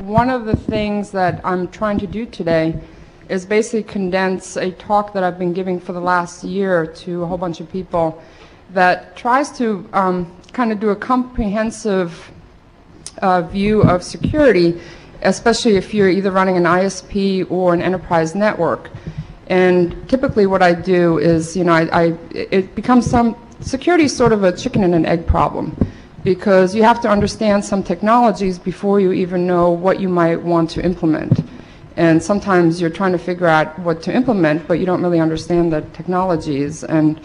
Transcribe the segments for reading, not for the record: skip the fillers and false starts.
one of the things that I'm trying to do today is basically condense a talk that I've been giving for the last year to a whole bunch of people that tries to kind of do a comprehensive view of security, especially if you're either running an ISP or an enterprise network. And typically what I do is, it becomes security is sort of a chicken and an egg problem, because you have to understand some technologies before you even know what you might want to implement. And sometimes you're trying to figure out what to implement, but you don't really understand the technologies. And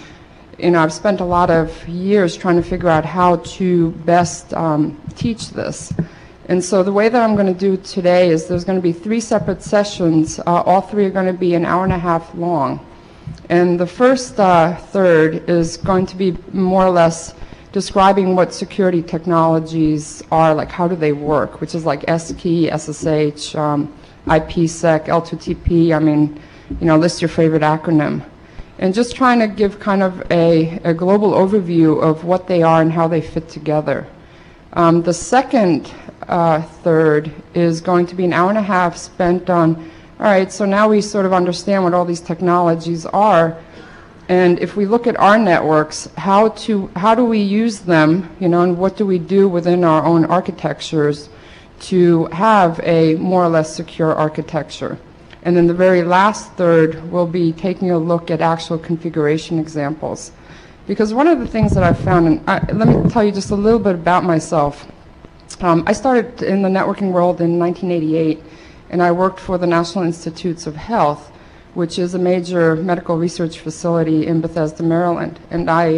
I've spent a lot of years trying to figure out how to best teach this. And so the way that I'm going to do today is there's going to be 3 separate sessions. All 3 are going to be an hour and a half long. And the first third is going to be more or less describing what security technologies are, like how do they work, which is like SKey, SSH, IPsec, L2TP, list your favorite acronym. And just trying to give kind of a global overview of what they are and how they fit together. The second third is going to be an hour and a half spent on, all right, so now we sort of understand what all these technologies are, and if we look at our networks, how do we use them, and what do we do within our own architectures to have a more or less secure architecture. And then the very last third will be taking a look at actual configuration examples. Because one of the things that I've found, and let me tell you just a little bit about myself. I started in the networking world in 1988, and I worked for the National Institutes of Health, which is a major medical research facility in Bethesda, Maryland. And I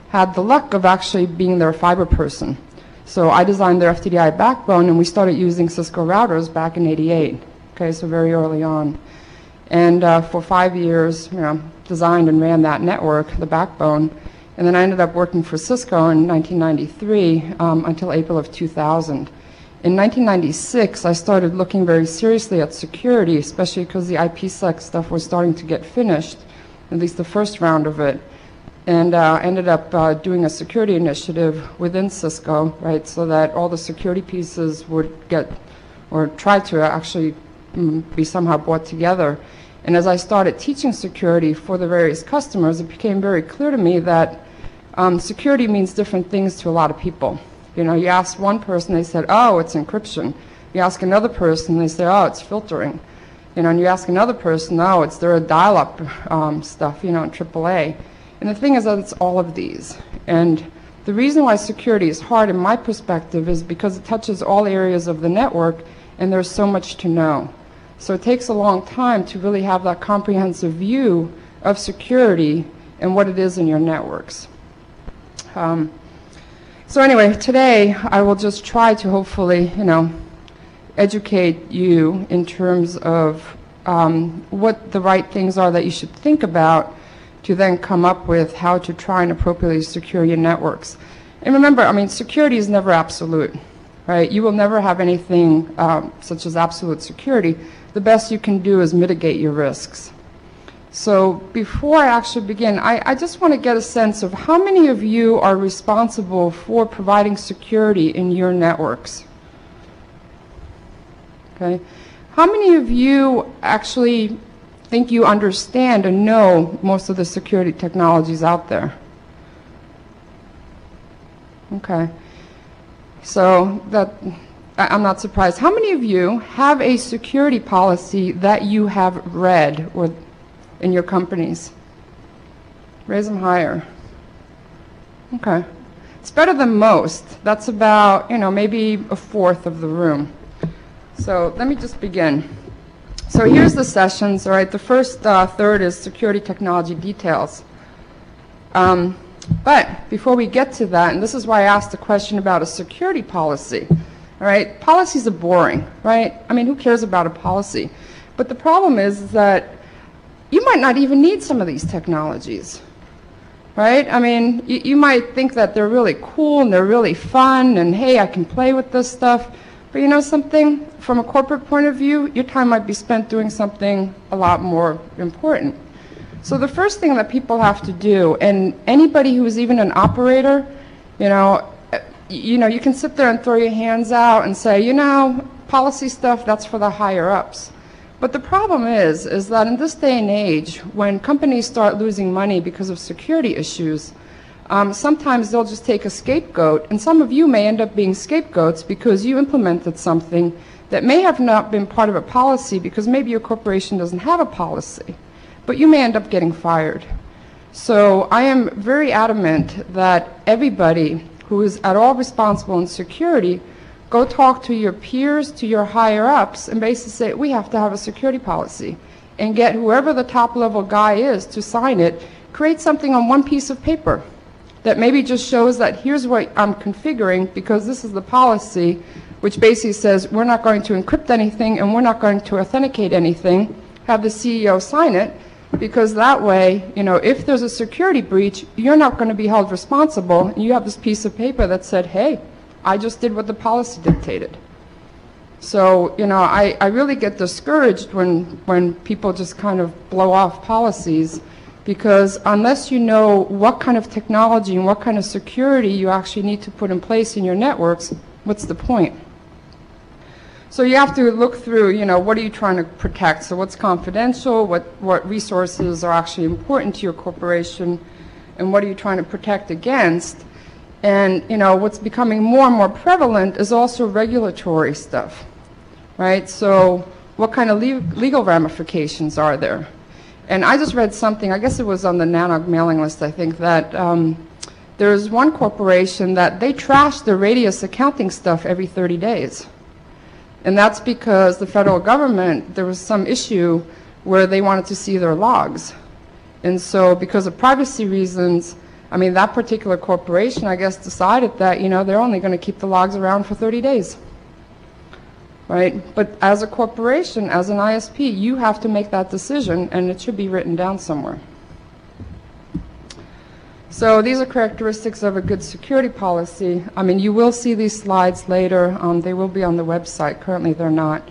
had the luck of actually being their fiber person. So I designed their FTDI backbone, and we started using Cisco routers back in '88. Okay, so very early on. And for 5 years, designed and ran that network, the backbone. And then I ended up working for Cisco in 1993 until April of 2000. In 1996, I started looking very seriously at security, especially because the IPsec stuff was starting to get finished, at least the first round of it. And ended up doing a security initiative within Cisco, right, so that all the security pieces would get, or try to actually be somehow brought together. And as I started teaching security for the various customers, it became very clear to me that security means different things to a lot of people. You ask one person, they said, oh, it's encryption. You ask another person, they say, oh, it's filtering. And you ask another person, oh, it's their dial-up stuff, in AAA. And the thing is that it's all of these. And the reason why security is hard, in my perspective, is because it touches all areas of the network, and there's so much to know. So it takes a long time to really have that comprehensive view of security and what it is in your networks. So anyway, today I will just try to hopefully, educate you in terms of what the right things are that you should think about to then come up with how to try and appropriately secure your networks. And remember, security is never absolute, right? You will never have anything such as absolute security. The best you can do is mitigate your risks. So before I actually begin, I just want to get a sense of how many of you are responsible for providing security in your networks? Okay. How many of you actually think you understand and know most of the security technologies out there? Okay. So I'm not surprised. How many of you have a security policy that you have read or in your companies? Raise them higher. Okay. It's better than most. That's about, maybe a fourth of the room. So let me just begin. So here's the sessions, all right? The first third is security technology details. But before we get to that, and this is why I asked the question about a security policy, all right? Policies are boring, right? Who cares about a policy? But the problem is that you might not even need some of these technologies, right? You might think that they're really cool and they're really fun and, hey, I can play with this stuff. But you know something? From a corporate point of view, your time might be spent doing something a lot more important. So the first thing that people have to do, and anybody who is even an operator, you can sit there and throw your hands out and say, policy stuff, that's for the higher ups. But the problem is that in this day and age, when companies start losing money because of security issues, sometimes they'll just take a scapegoat, and some of you may end up being scapegoats because you implemented something that may have not been part of a policy because maybe your corporation doesn't have a policy, but you may end up getting fired. So I am very adamant that everybody who is at all responsible in security go talk to your peers, to your higher ups, and basically say, we have to have a security policy, and get whoever the top level guy is to sign it. Create something on one piece of paper that maybe just shows that here's what I'm configuring because this is the policy, which basically says we're not going to encrypt anything and we're not going to authenticate anything. Have the CEO sign it, because that way, you know, if there's a security breach, you're not going to be held responsible. You have this piece of paper that said, hey, I just did what the policy dictated. So, you know, I really get discouraged when people just kind of blow off policies, because unless you know what kind of technology and what kind of security you actually need to put in place in your networks, what's the point? So you have to look through, you know, what are you trying to protect? So what's confidential, what resources are actually important to your corporation, and what are you trying to protect against? And, you know, what's becoming more and more prevalent is also regulatory stuff, right? So what kind of legal ramifications are there? And I just read something, I guess it was on the NANOG mailing list, I think, that there's one corporation that they trash their Radius accounting stuff every 30 days. And that's because the federal government, there was some issue where they wanted to see their logs. And so because of privacy reasons, I mean, that particular corporation, I guess, decided that, you know, they're only going to keep the logs around for 30 days. Right? But as a corporation, as an ISP, you have to make that decision, and it should be written down somewhere. So these are characteristics of a good security policy. I mean, you will see these slides later. They will be on the website. Currently, they're not.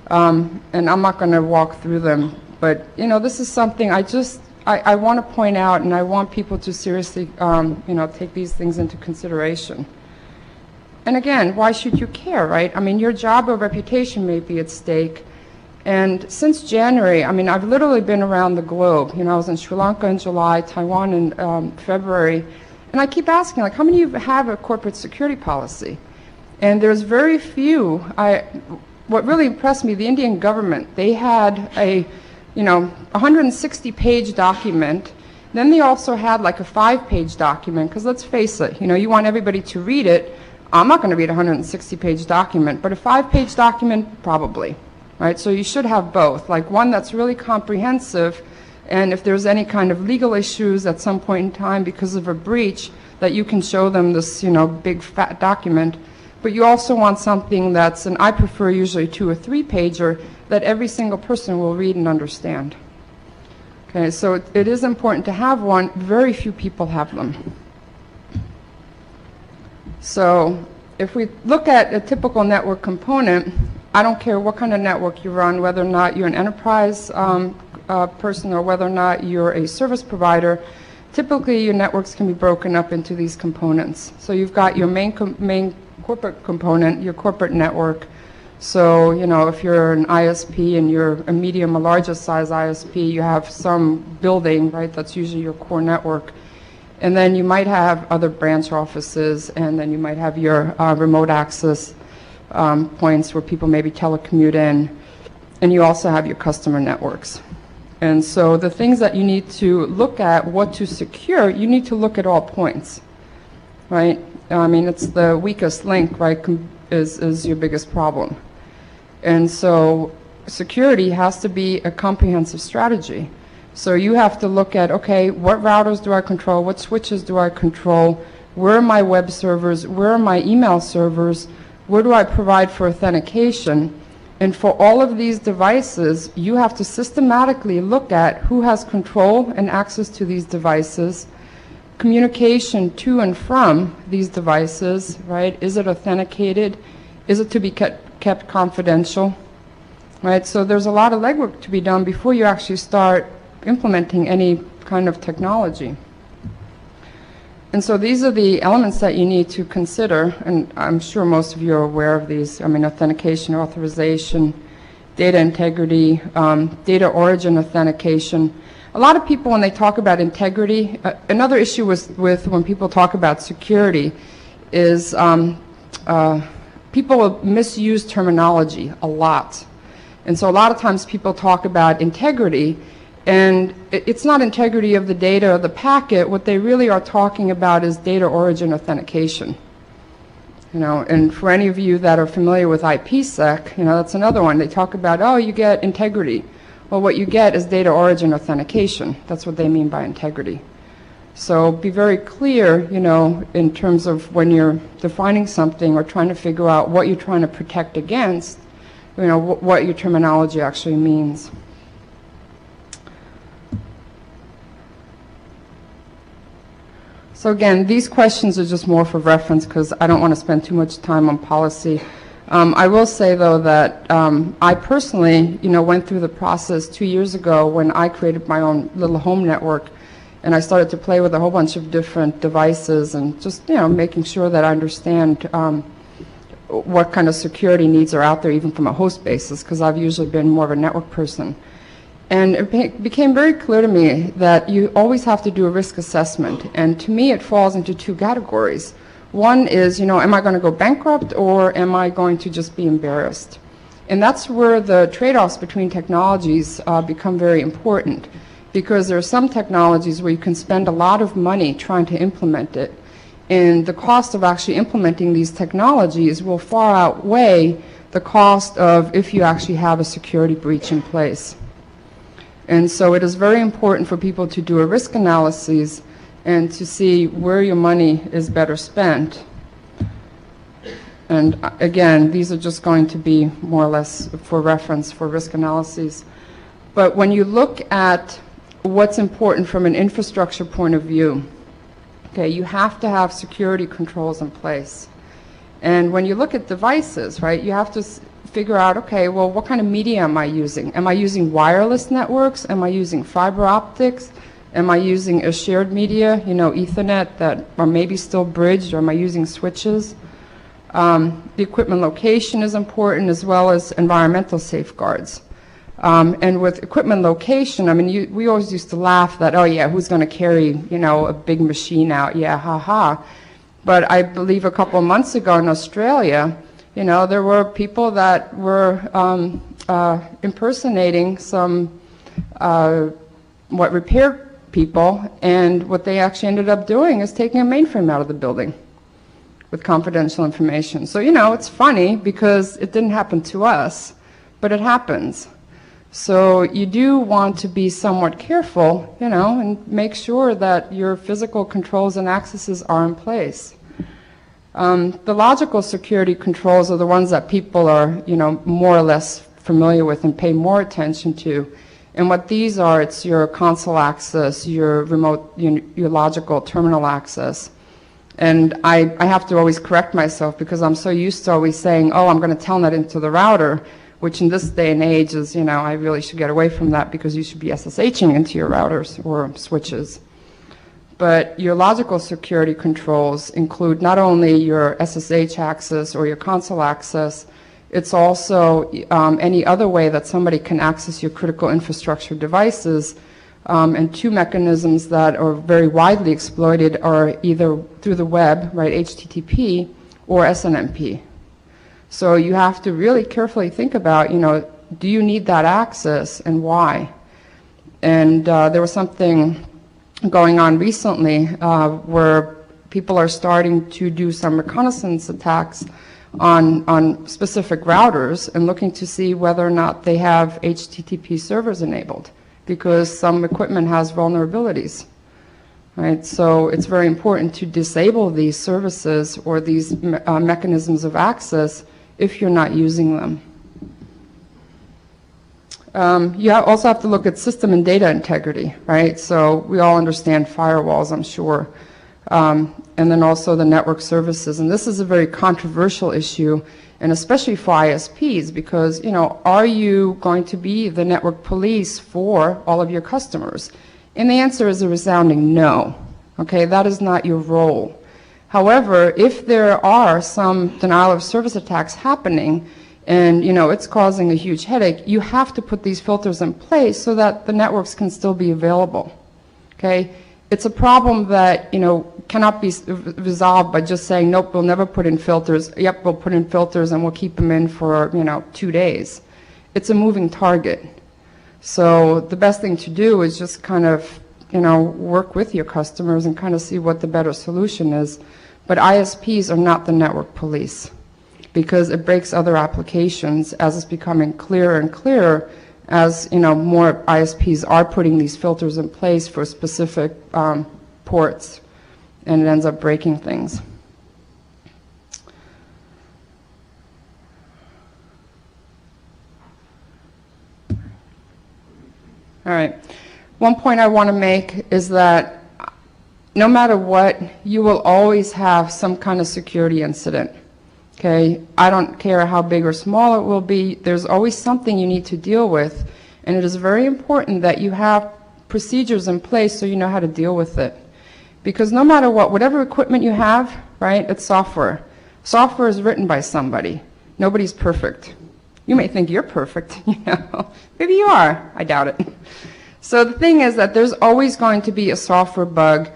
And I'm not going to walk through them. But, you know, this is something I want to point out, and I want people to seriously, you know, take these things into consideration. And again, why should you care, right? I mean, your job or reputation may be at stake. And since January, I mean, I've literally been around the globe. You know, I was in Sri Lanka in July, Taiwan in February. And I keep asking, like, how many of you have a corporate security policy? And there's very few. What really impressed me, the Indian government, they had a, you know, 160-page document. Then they also had like a 5-page document, because let's face it, you know, you want everybody to read it. I'm not going to read a 160-page document, but a 5-page document, probably. Right? So you should have both, like one that's really comprehensive, and if there's any kind of legal issues at some point in time because of a breach, that you can show them this, you know, big fat document. But you also want something that's, and I prefer usually 2 or 3-pager, that every single person will read and understand. Okay, so it is important to have one. Very few people have them. So if we look at a typical network component, I don't care what kind of network you run, whether or not you're an enterprise person or whether or not you're a service provider, typically your networks can be broken up into these components. So you've got your main corporate component, your corporate network. So, you know, if you're an ISP and you're a medium or larger size ISP, you have some building, right, that's usually your core network. And then you might have other branch offices, and then you might have your remote access points where people maybe telecommute in, and you also have your customer networks. And so the things that you need to look at, what to secure, you need to look at all points, right? I mean, it's the weakest link, right, is your biggest problem. And so security has to be a comprehensive strategy. So you have to look at, okay, what routers do I control? What switches do I control? Where are my web servers? Where are my email servers? Where do I provide for authentication? And for all of these devices, you have to systematically look at who has control and access to these devices, communication to and from these devices, right? Is it authenticated? Is it to be kept confidential? Right? So there's a lot of legwork to be done before you actually start implementing any kind of technology. And so these are the elements that you need to consider, and I'm sure most of you are aware of these. I mean, authentication, authorization, data integrity, data origin authentication. A lot of people, when they talk about integrity, another issue with when people talk about security is people misuse terminology a lot. And so a lot of times people talk about integrity, and it's not integrity of the data or the packet. What they really are talking about is data origin authentication. You know, and for any of you that are familiar with IPsec, you know, that's another one. They talk about, oh, you get integrity. Well, what you get is data origin authentication. That's what they mean by integrity. So be very clear, you know, in terms of when you're defining something or trying to figure out what you're trying to protect against, you know, what your terminology actually means. So again, these questions are just more for reference because I don't want to spend too much time on policy. I will say, though, that I personally, you know, went through the process 2 years ago when I created my own little home network, and I started to play with a whole bunch of different devices and just, you know, making sure that I understand what kind of security needs are out there, even from a host basis, because I've usually been more of a network person. And it became very clear to me that you always have to do a risk assessment. And to me, it falls into two categories. One is, you know, am I going to go bankrupt or am I going to just be embarrassed? And that's where the trade-offs between technologies become very important, because there are some technologies where you can spend a lot of money trying to implement it, and the cost of actually implementing these technologies will far outweigh the cost of if you actually have a security breach in place. And so it is very important for people to do a risk analysis and to see where your money is better spent. And again, these are just going to be more or less for reference for risk analyses. But when you look at what's important from an infrastructure point of view, okay, you have to have security controls in place. And when you look at devices, right, you have to figure out, okay, well, what kind of media am I using? Am I using wireless networks? Am I using fiber optics? Am I using a shared media, you know, Ethernet that are maybe still bridged, or am I using switches? The equipment location is important, as well as environmental safeguards. And with equipment location, I mean, we always used to laugh that, oh yeah, who's going to carry, you know, a big machine out? Yeah, ha. But I believe a couple of months ago in Australia, you know, there were people that were impersonating some repair people, and what they actually ended up doing is taking a mainframe out of the building with confidential information. So, you know, it's funny because it didn't happen to us, but it happens. So you do want to be somewhat careful, you know, and make sure that your physical controls and accesses are in place. The logical security controls are the ones that people are, you know, more or less familiar with and pay more attention to. And what these are, it's your console access, your remote, your logical terminal access. And I have to always correct myself because I'm so used to always saying, oh, I'm going to telnet into the router, which in this day and age is, you know, I really should get away from that because you should be SSHing into your routers or switches. But your logical security controls include not only your SSH access or your console access, it's also any other way that somebody can access your critical infrastructure devices. And two mechanisms that are very widely exploited are either through the web, right, HTTP, or SNMP. So you have to really carefully think about, you know, do you need that access and why? And there was something going on recently where people are starting to do some reconnaissance attacks on specific routers and looking to see whether or not they have HTTP servers enabled, because some equipment has vulnerabilities, right? So it's very important to disable these services or these mechanisms of access if you're not using them. You also have to look at system and data integrity, right? So we all understand firewalls, I'm sure, and then also the network services. And this is a very controversial issue, and especially for ISPs, because, you know, are you going to be the network police for all of your customers? And the answer is a resounding no, Okay, that is not your role. However, if there are some denial of service attacks happening and it's causing a huge headache, you have to put these filters in place so that the networks can still be available. Okay? It's a problem that cannot be resolved by just saying, nope, we'll never put in filters. Yep, we'll put in filters and we'll keep them in for 2 days. It's a moving target. So the best thing to do is just kind of work with your customers and kind of see what the better solution is. But ISPs are not the network police, because it breaks other applications as it's becoming clearer and clearer as more ISPs are putting these filters in place for specific ports, and it ends up breaking things. All right. One point I want to make is that no matter what, you will always have some kind of security incident. Okay? I don't care how big or small it will be, there's always something you need to deal with, and it is very important that you have procedures in place so you know how to deal with it. Because no matter what, whatever equipment you have, right, it's software. Software is written by somebody. Nobody's perfect. You may think you're perfect, Maybe you are. I doubt it. So the thing is that there's always going to be a software bug.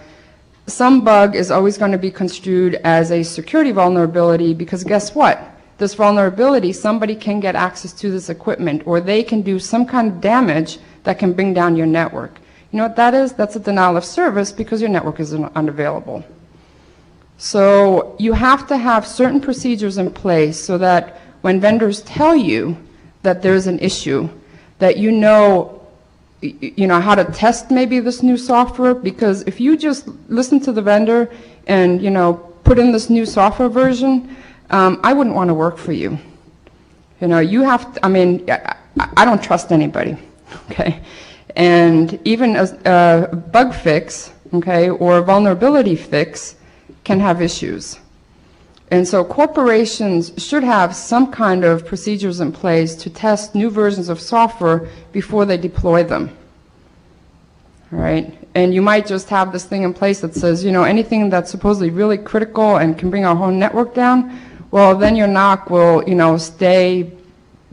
Some bug is always going to be construed as a security vulnerability, because guess what? This vulnerability, somebody can get access to this equipment, or they can do some kind of damage that can bring down your network. You know what that is? That's a denial of service because your network is unavailable. So you have to have certain procedures in place so that when vendors tell you that there's an issue, that you know how to test maybe this new software, because if you just listen to the vendor and, put in this new software version, I wouldn't want to work for you. You have to, I don't trust anybody, okay? And even a bug fix, okay, or a vulnerability fix can have issues. And so corporations should have some kind of procedures in place to test new versions of software before they deploy them. All right? And you might just have this thing in place that says, anything that's supposedly really critical and can bring our whole network down, well, then your NOC will, stay,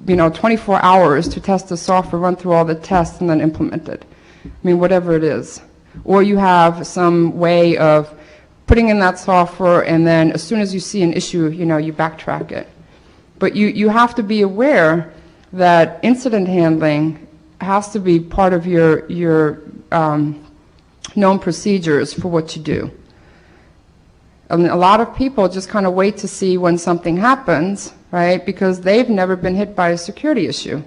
24 hours to test the software, run through all the tests, and then implement it. Whatever it is. Or you have some way of putting in that software, and then as soon as you see an issue, you backtrack it. But you have to be aware that incident handling has to be part of your known procedures for what you do. A lot of people just kind of wait to see when something happens, right, because they've never been hit by a security issue.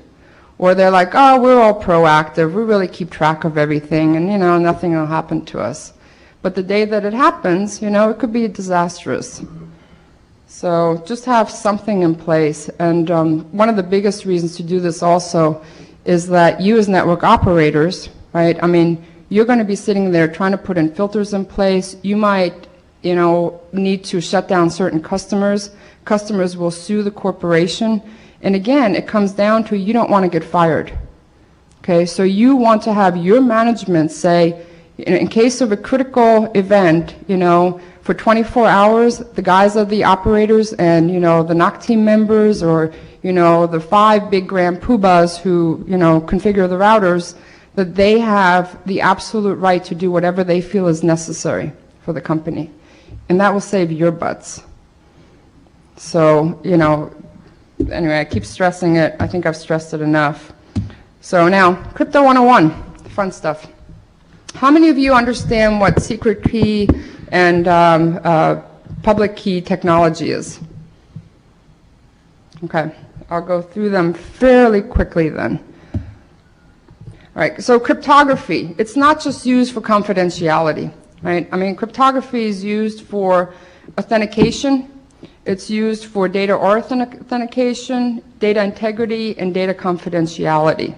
Or they're like, oh, we're all proactive, we really keep track of everything, and nothing will happen to us. But the day that it happens, it could be disastrous. So just have something in place. And one of the biggest reasons to do this also is that you as network operators, right, you're going to be sitting there trying to put in filters in place. You might, need to shut down certain customers. Customers will sue the corporation. And again, it comes down to you don't want to get fired. Okay, so you want to have your management say, in case of a critical event, for 24 hours, the guys are the operators and, the NOC team members or, the 5 big grand poobahs who, configure the routers, that they have the absolute right to do whatever they feel is necessary for the company. And that will save your butts. So, anyway, I keep stressing it. I think I've stressed it enough. So now, Crypto 101, the fun stuff. How many of you understand what secret key and public key technology is? Okay, I'll go through them fairly quickly then. All right, so cryptography, it's not just used for confidentiality, right? Cryptography is used for authentication. It's used for data authentication, data integrity, and data confidentiality.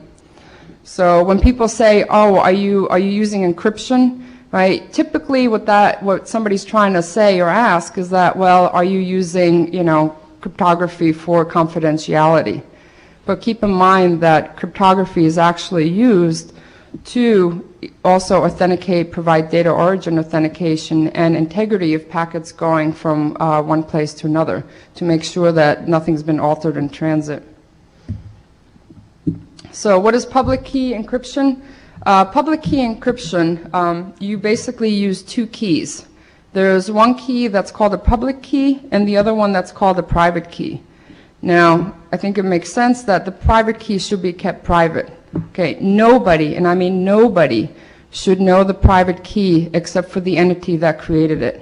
So when people say, oh, are you using encryption, right? Typically what somebody's trying to say or ask is that, well, are you using, cryptography for confidentiality? But keep in mind that cryptography is actually used to also authenticate, provide data origin authentication and integrity of packets going from one place to another to make sure that nothing's been altered in transit. So what is public key encryption? Public key encryption, you basically use two keys. There's one key that's called a public key and the other one that's called a private key. Now, I think it makes sense that the private key should be kept private. Okay, nobody, and I mean nobody, should know the private key except for the entity that created it.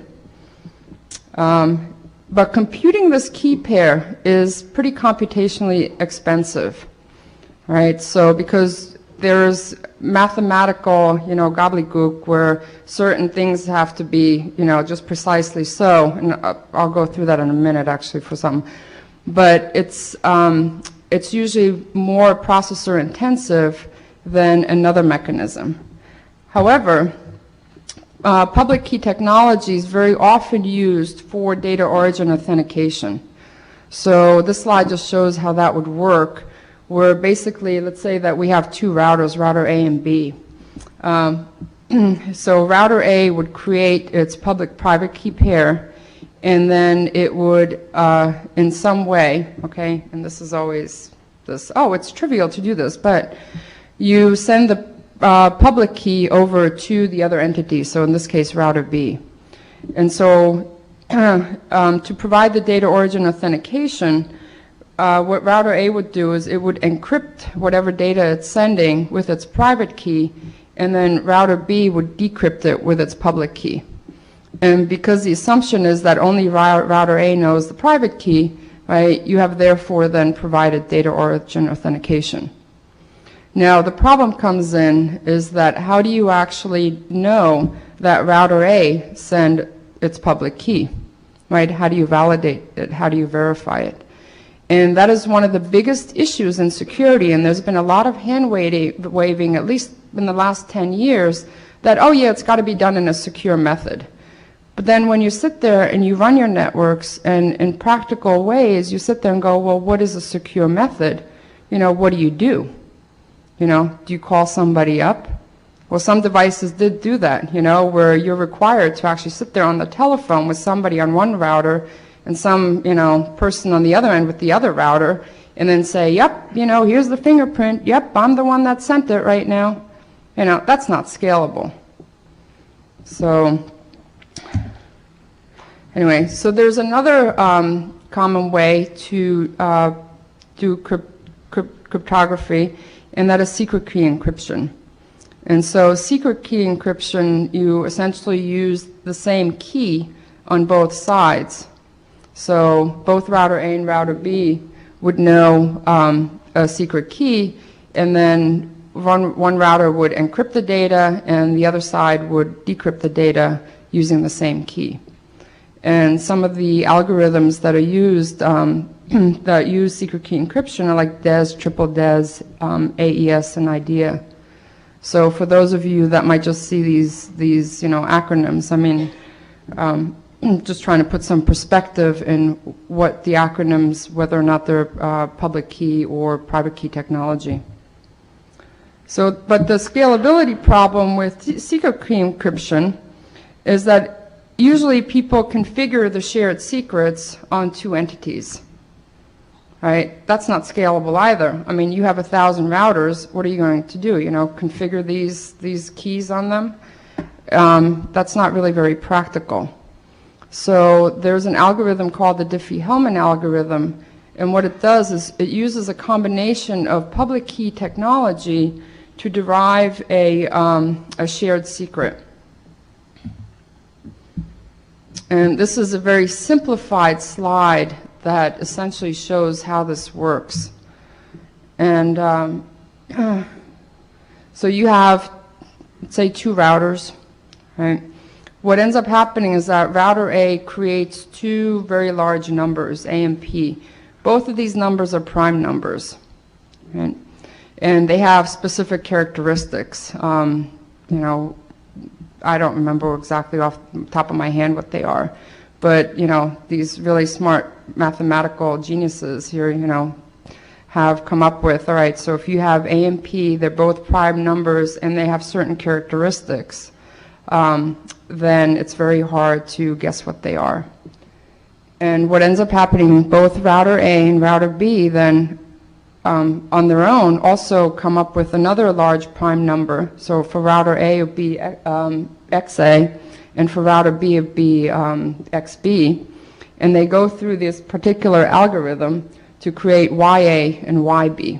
But computing this key pair is pretty computationally expensive, right? So because there's mathematical, gobbledygook where certain things have to be, just precisely so, and I'll go through that in a minute actually for some. But it's usually more processor intensive than another mechanism. However, public key technology is very often used for data origin authentication. So this slide just shows how that would work, where basically, let's say that we have two routers, router A and B. So router A would create its public-private key pair, and then it would, in some way, okay, and this is always this, oh, it's trivial to do this, but you send the public key over to the other entity, so in this case, router B. And so to provide the data origin authentication, what router A would do is it would encrypt whatever data it's sending with its private key, and then router B would decrypt it with its public key. And because the assumption is that only router A knows the private key, right, you have therefore then provided data origin authentication. Now the problem comes in is that how do you actually know that router A sent its public key, right? How do you validate it? How do you verify it? And that is one of the biggest issues in security, and there's been a lot of hand waving, at least in the last 10 years, that, oh yeah, it's got to be done in a secure method. But then when you sit there and you run your networks, and in practical ways, you sit there and go, well, what is a secure method? What do you do? Do you call somebody up? Well, some devices did do that, where you're required to actually sit there on the telephone with somebody on one router and some, person on the other end with the other router, and then say, yep, here's the fingerprint, yep, I'm the one that sent it right now. That's not scalable. So anyway, so there's another common way to do cryptography, and that is secret key encryption. And so secret key encryption, you essentially use the same key on both sides. So both router A and router B would know a secret key, and then one router would encrypt the data, and the other side would decrypt the data using the same key. And some of the algorithms that are used that use secret key encryption are like DES, triple DES, AES, and IDEA. So for those of you that might just see these acronyms, I mean, just trying to put some perspective in what the acronyms, whether or not they're public key or private key technology. So, but the scalability problem with secret key encryption is that usually people configure the shared secrets on two entities, right? That's not scalable either. I mean, you have 1,000 routers. What are you going to do? Configure these keys on them? That's not really very practical. So there's an algorithm called the DiffieHellman algorithm, and what it does is it uses a combination of public key technology to derive a shared secret. And this is a very simplified slide that essentially shows how this works. And so you have, let's say, two routers, right? What ends up happening is that router A creates two very large numbers, A and P. Both of these numbers are prime numbers, right? And they have specific characteristics. I don't remember exactly off the top of my hand what they are, but these really smart mathematical geniuses here, have come up with, all right, so if you have A and P, they're both prime numbers and they have certain characteristics, then it's very hard to guess what they are. And what ends up happening, both router A and router B then on their own also come up with another large prime number. So for router A it would be XA, and for router B it would be XB. And they go through this particular algorithm to create YA and YB.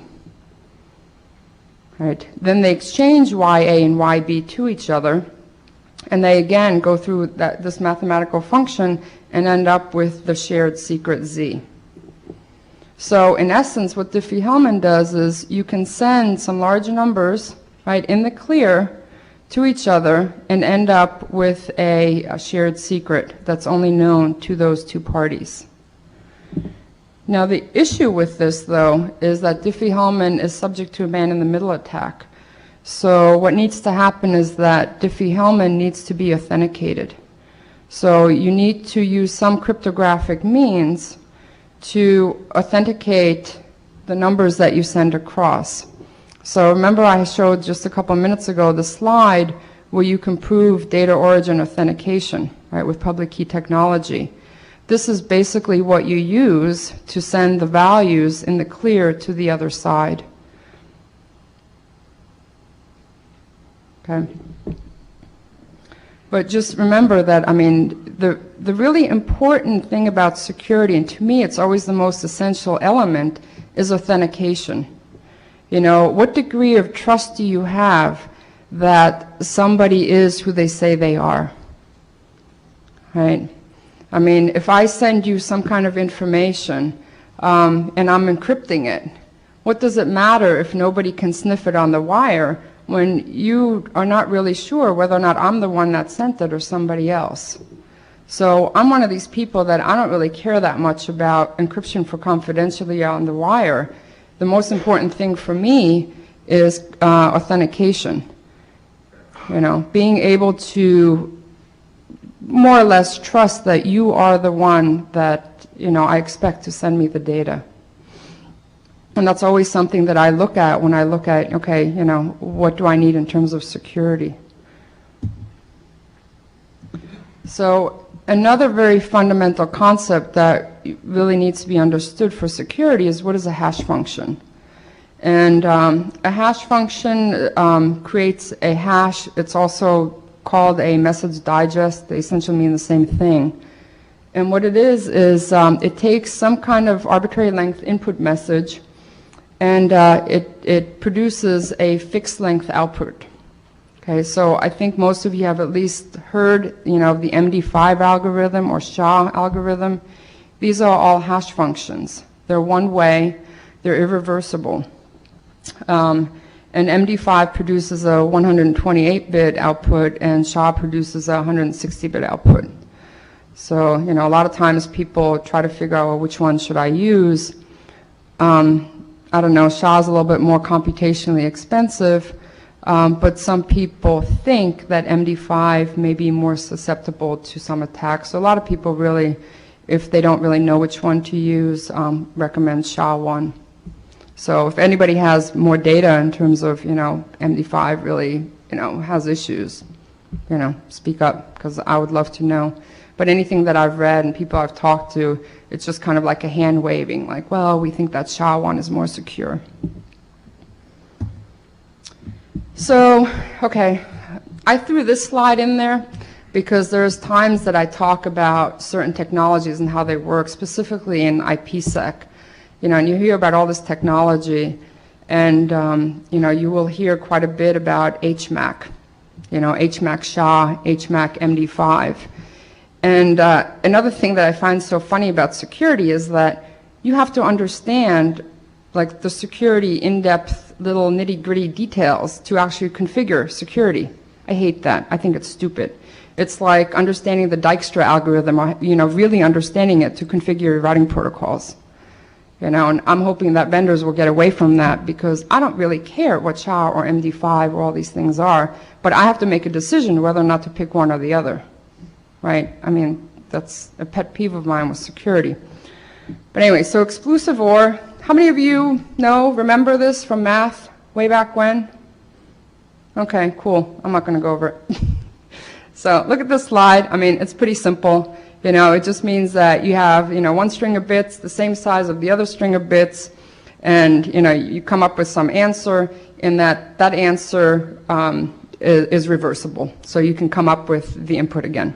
Right. Then they exchange YA and YB to each other, and they again go through this mathematical function and end up with the shared secret Z. So in essence, what DiffieHellman does is you can send some large numbers, right, in the clear to each other and end up with a shared secret that's only known to those two parties. Now the issue with this, though, is that DiffieHellman is subject to a man-in-the-middle attack. So what needs to happen is that DiffieHellman needs to be authenticated. So you need to use some cryptographic means to authenticate the numbers that you send across. So remember I showed just a couple minutes ago the slide where you can prove data origin authentication, right, with public key technology. This is basically what you use to send the values in the clear to the other side. Okay. But just remember that, I mean, the really important thing about security, and to me it's always the most essential element, is authentication. You know, what degree of trust do you have that somebody is who they say they are? Right? I mean, if I send you some kind of information and I'm encrypting it, what does it matter if nobody can sniff it on the wire when you are not really sure whether or not I'm the one that sent it or somebody else? So I'm one of these people that I don't really care that much about encryption for confidentiality on the wire. The most important thing for me is authentication. You know, being able to more or less trust that you are the one that, you know, I expect to send me the data. And that's always something that I look at when I look at, okay, you know, what do I need in terms of security? So another very fundamental concept that really needs to be understood for security is what is a hash function. And a hash function creates a hash. It's also called a message digest. They essentially mean the same thing. And what it is it takes some kind of arbitrary length input message and it produces a fixed length output. Okay, so I think most of you have at least heard, you know, the MD5 algorithm or SHA algorithm. These are all hash functions. They're one way, they're irreversible. And MD5 produces a 128-bit output and SHA produces a 160-bit output. So, you know, a lot of times people try to figure out, well, which one should I use? I don't know, SHA is a little bit more computationally expensive, but some people think that MD5 may be more susceptible to some attacks. So a lot of people really, if they don't really know which one to use, recommend SHA-1. So if anybody has more data in terms of, you know, MD5 really, you know, has issues, you know, speak up, because I would love to know. But anything that I've read and people I've talked to, it's just kind of like a hand waving, like, well, we think that SHA-1 is more secure. So, okay, I threw this slide in there because there's times that I talk about certain technologies and how they work, specifically in IPsec. You know, and you hear about all this technology, and you know, you will hear quite a bit about HMAC. You know, HMAC SHA, HMAC MD5. And another thing that I find so funny about security is that you have to understand, like, the security in-depth little nitty-gritty details to actually configure security. I hate that. I think it's stupid. It's like understanding the Dijkstra algorithm, or, you know, really understanding it to configure your routing protocols. You know, and I'm hoping that vendors will get away from that, because I don't really care what SHA or MD5 or all these things are, but I have to make a decision whether or not to pick one or the other. Right? I mean, that's a pet peeve of mine with security. But anyway, so exclusive OR how many of you remember this from math way back when? Okay, cool. I'm not going to go over it. So look at this slide. I mean, it's pretty simple. It just means that you have, one string of bits the same size of the other string of bits, and, you come up with some answer, and that answer is reversible. So you can come up with the input again.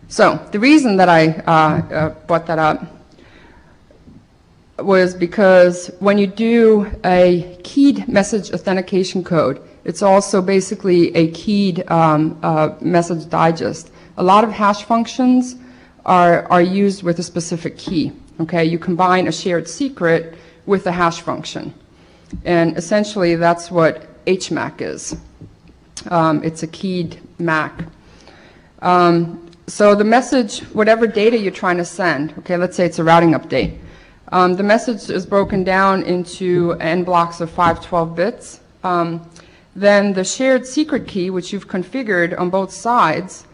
So the reason that I brought that up was because when you do a keyed message authentication code, it's also basically a keyed message digest. A lot of hash functions are used with a specific key. Okay, you combine a shared secret with a hash function, and essentially that's what HMAC is. It's a keyed MAC. So the message, whatever data you're trying to send, okay, let's say it's a routing update. The message is broken down into n blocks of 512 bits. Then the shared secret key, which you've configured on both sides,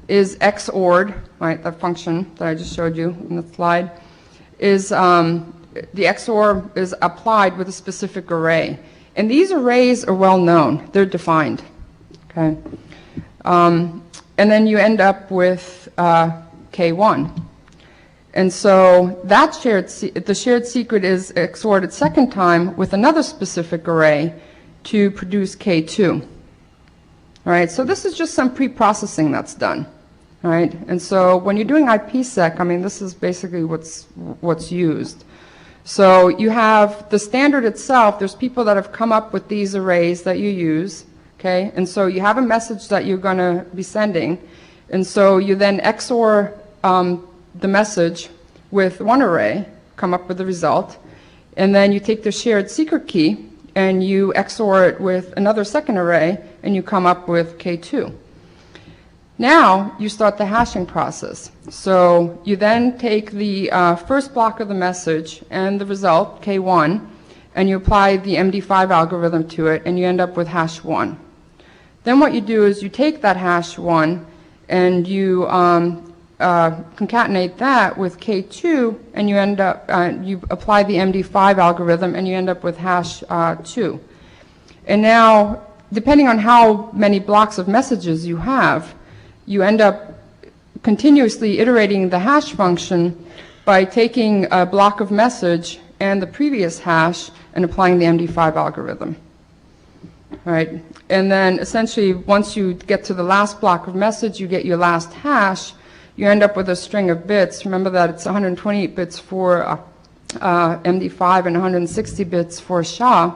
is XORed, right, that function that I just showed you in the slide, is the XOR is applied with a specific array. And these arrays are well known. They're defined. Okay. And then you end up with K1. And so that the shared secret is XORed a second time with another specific array to produce K2. All right, so this is just some pre-processing that's done. All right, and so when you're doing IPsec, I mean, this is basically what's used. So you have the standard itself. There's people that have come up with these arrays that you use. Okay, and so you have a message that you're going to be sending, and so you then XOR the message with one array, come up with the result, and then you take the shared secret key and you XOR it with another second array, and you come up with K2. Now you start the hashing process. So you then take the first block of the message and the result, K1, and you apply the MD5 algorithm to it, and you end up with hash 1. Then what you do is you take that hash 1 and you concatenate that with K2, and you end up, you apply the MD5 algorithm, and you end up with hash 2. And now, depending on how many blocks of messages you have, you end up continuously iterating the hash function by taking a block of message and the previous hash and applying the MD5 algorithm. All right, and then essentially once you get to the last block of message, you get your last hash, you end up with a string of bits. Remember that it's 128 bits for MD5 and 160 bits for SHA.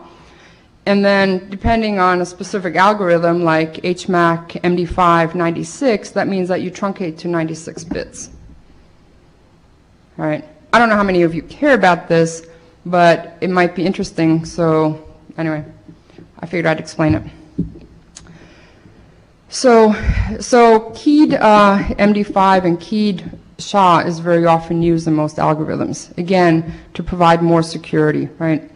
And then depending on a specific algorithm like HMAC MD5 96, that means that you truncate to 96 bits. All right, I don't know how many of you care about this, but it might be interesting, so anyway, I figured I'd explain it. So keyed MD5 and keyed SHA is very often used in most algorithms, again, to provide more security, right?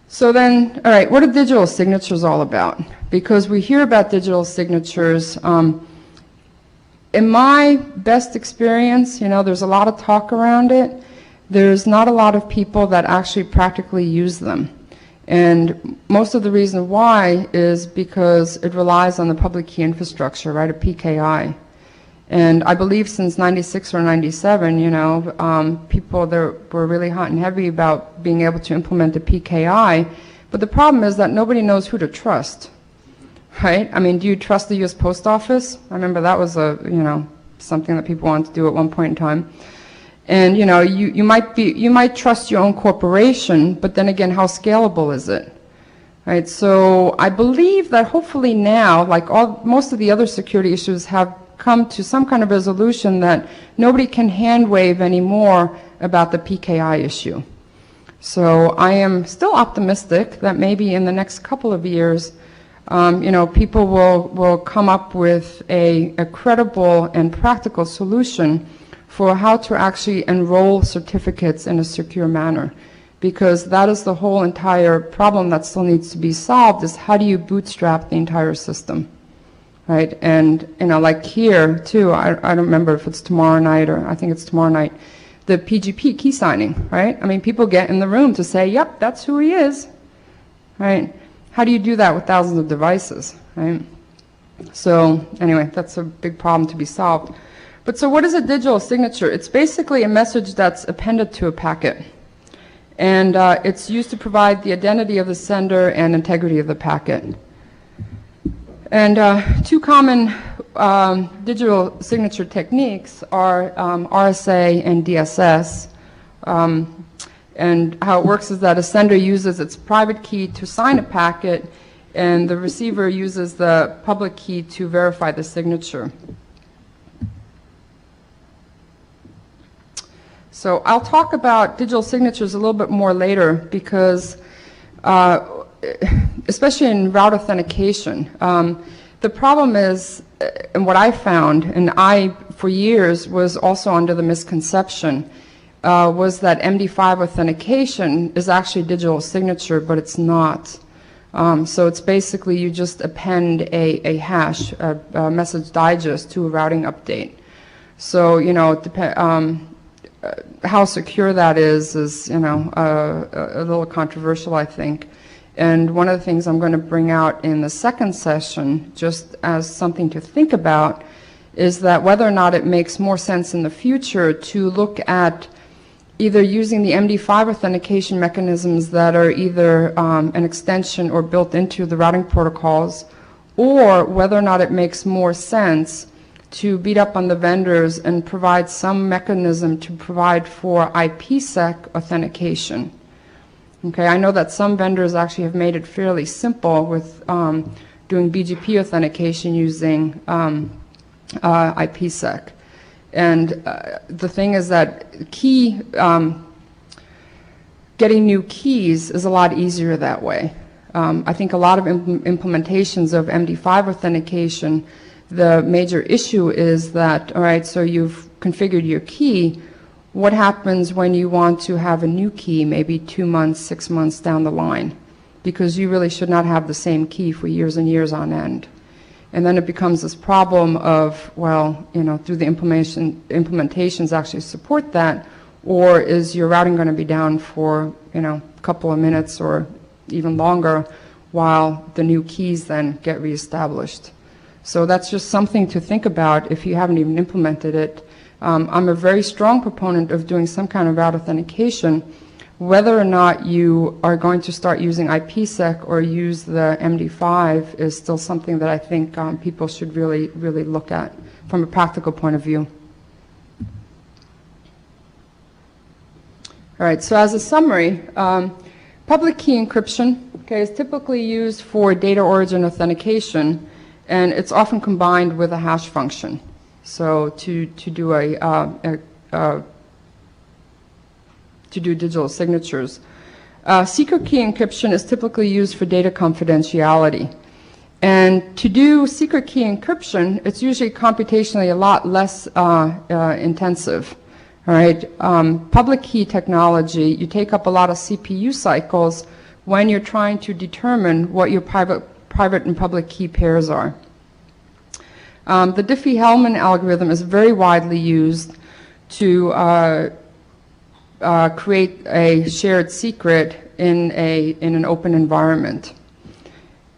So then, all right, what are digital signatures all about? Because we hear about digital signatures. In my best experience, there's a lot of talk around it. There's not a lot of people that actually practically use them. And most of the reason why is because it relies on the public key infrastructure, right, a PKI. And I believe since 96 or 97, people were really hot and heavy about being able to implement a PKI. But the problem is that nobody knows who to trust, right? I mean, do you trust the U.S. Post Office? I remember that was something that people wanted to do at one point in time. And you might trust your own corporation, but then again, how scalable is it? Right. So I believe that hopefully now, like most of the other security issues, have come to some kind of resolution that nobody can hand wave anymore about the PKI issue. So I am still optimistic that maybe in the next couple of years, people will come up with a credible and practical solution for how to actually enroll certificates in a secure manner. Because that is the whole entire problem that still needs to be solved, is how do you bootstrap the entire system, right? And, like here, too, I don't remember if it's tomorrow night or I think it's tomorrow night, the PGP key signing, right? I mean, people get in the room to say, yep, that's who he is, right? How do you do that with thousands of devices, right? So anyway, that's a big problem to be solved. But so what is a digital signature? It's basically a message that's appended to a packet. And it's used to provide the identity of the sender and integrity of the packet. And two common digital signature techniques are RSA and DSS. And how it works is that a sender uses its private key to sign a packet, and the receiver uses the public key to verify the signature. So I'll talk about digital signatures a little bit more later because, especially in route authentication, the problem is, and what I found, and I for years was also under the misconception, was that MD5 authentication is actually digital signature, but it's not. So it's basically you just append a hash, a message digest to a routing update. So, you know, how secure that is you know, a little controversial, I think. And one of the things I'm going to bring out in the second session, just as something to think about, is that whether or not it makes more sense in the future to look at either using the MD5 authentication mechanisms that are either an extension or built into the routing protocols, or whether or not it makes more sense to beat up on the vendors and provide some mechanism to provide for IPsec authentication. Okay, I know that some vendors actually have made it fairly simple with doing BGP authentication using IPsec. And the thing is that getting new keys is a lot easier that way. I think a lot of implementations of MD5 authentication, the major issue is that, all right, so you've configured your key. What happens when you want to have a new key, maybe 2 months, 6 months down the line? Because you really should not have the same key for years and years on end. And then it becomes this problem of, well, you know, do the implementations actually support that, or is your routing going to be down for, you know, a couple of minutes or even longer while the new keys then get reestablished? So that's just something to think about if you haven't even implemented it. I'm a very strong proponent of doing some kind of route authentication. Whether or not you are going to start using IPsec or use the MD5 is still something that I think people should really look at from a practical point of view. All right, so as a summary, public key encryption, okay, is typically used for data origin authentication, and it's often combined with a hash function. So to do digital signatures. Secret key encryption is typically used for data confidentiality. And to do secret key encryption, it's usually computationally a lot less intensive. All right, public key technology, you take up a lot of CPU cycles when you're trying to determine what your private and public key pairs are. The DiffieHellman algorithm is very widely used to create a shared secret in an open environment.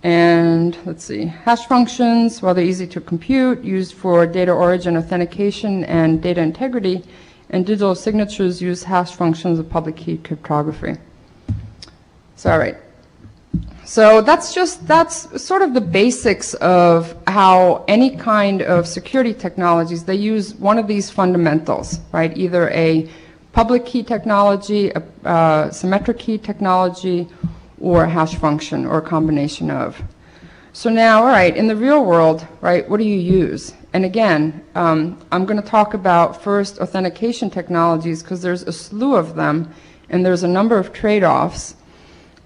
And let's see, hash functions, well, they're easy to compute, used for data origin authentication and data integrity, and digital signatures use hash functions of public key cryptography. So, all right. So that's sort of the basics of how any kind of security technologies, they use one of these fundamentals, right? Either a public key technology, a symmetric key technology, or a hash function, or a combination of. So now, all right, in the real world, right, what do you use? And again, I'm going to talk about first authentication technologies because there's a slew of them, and there's a number of trade-offs.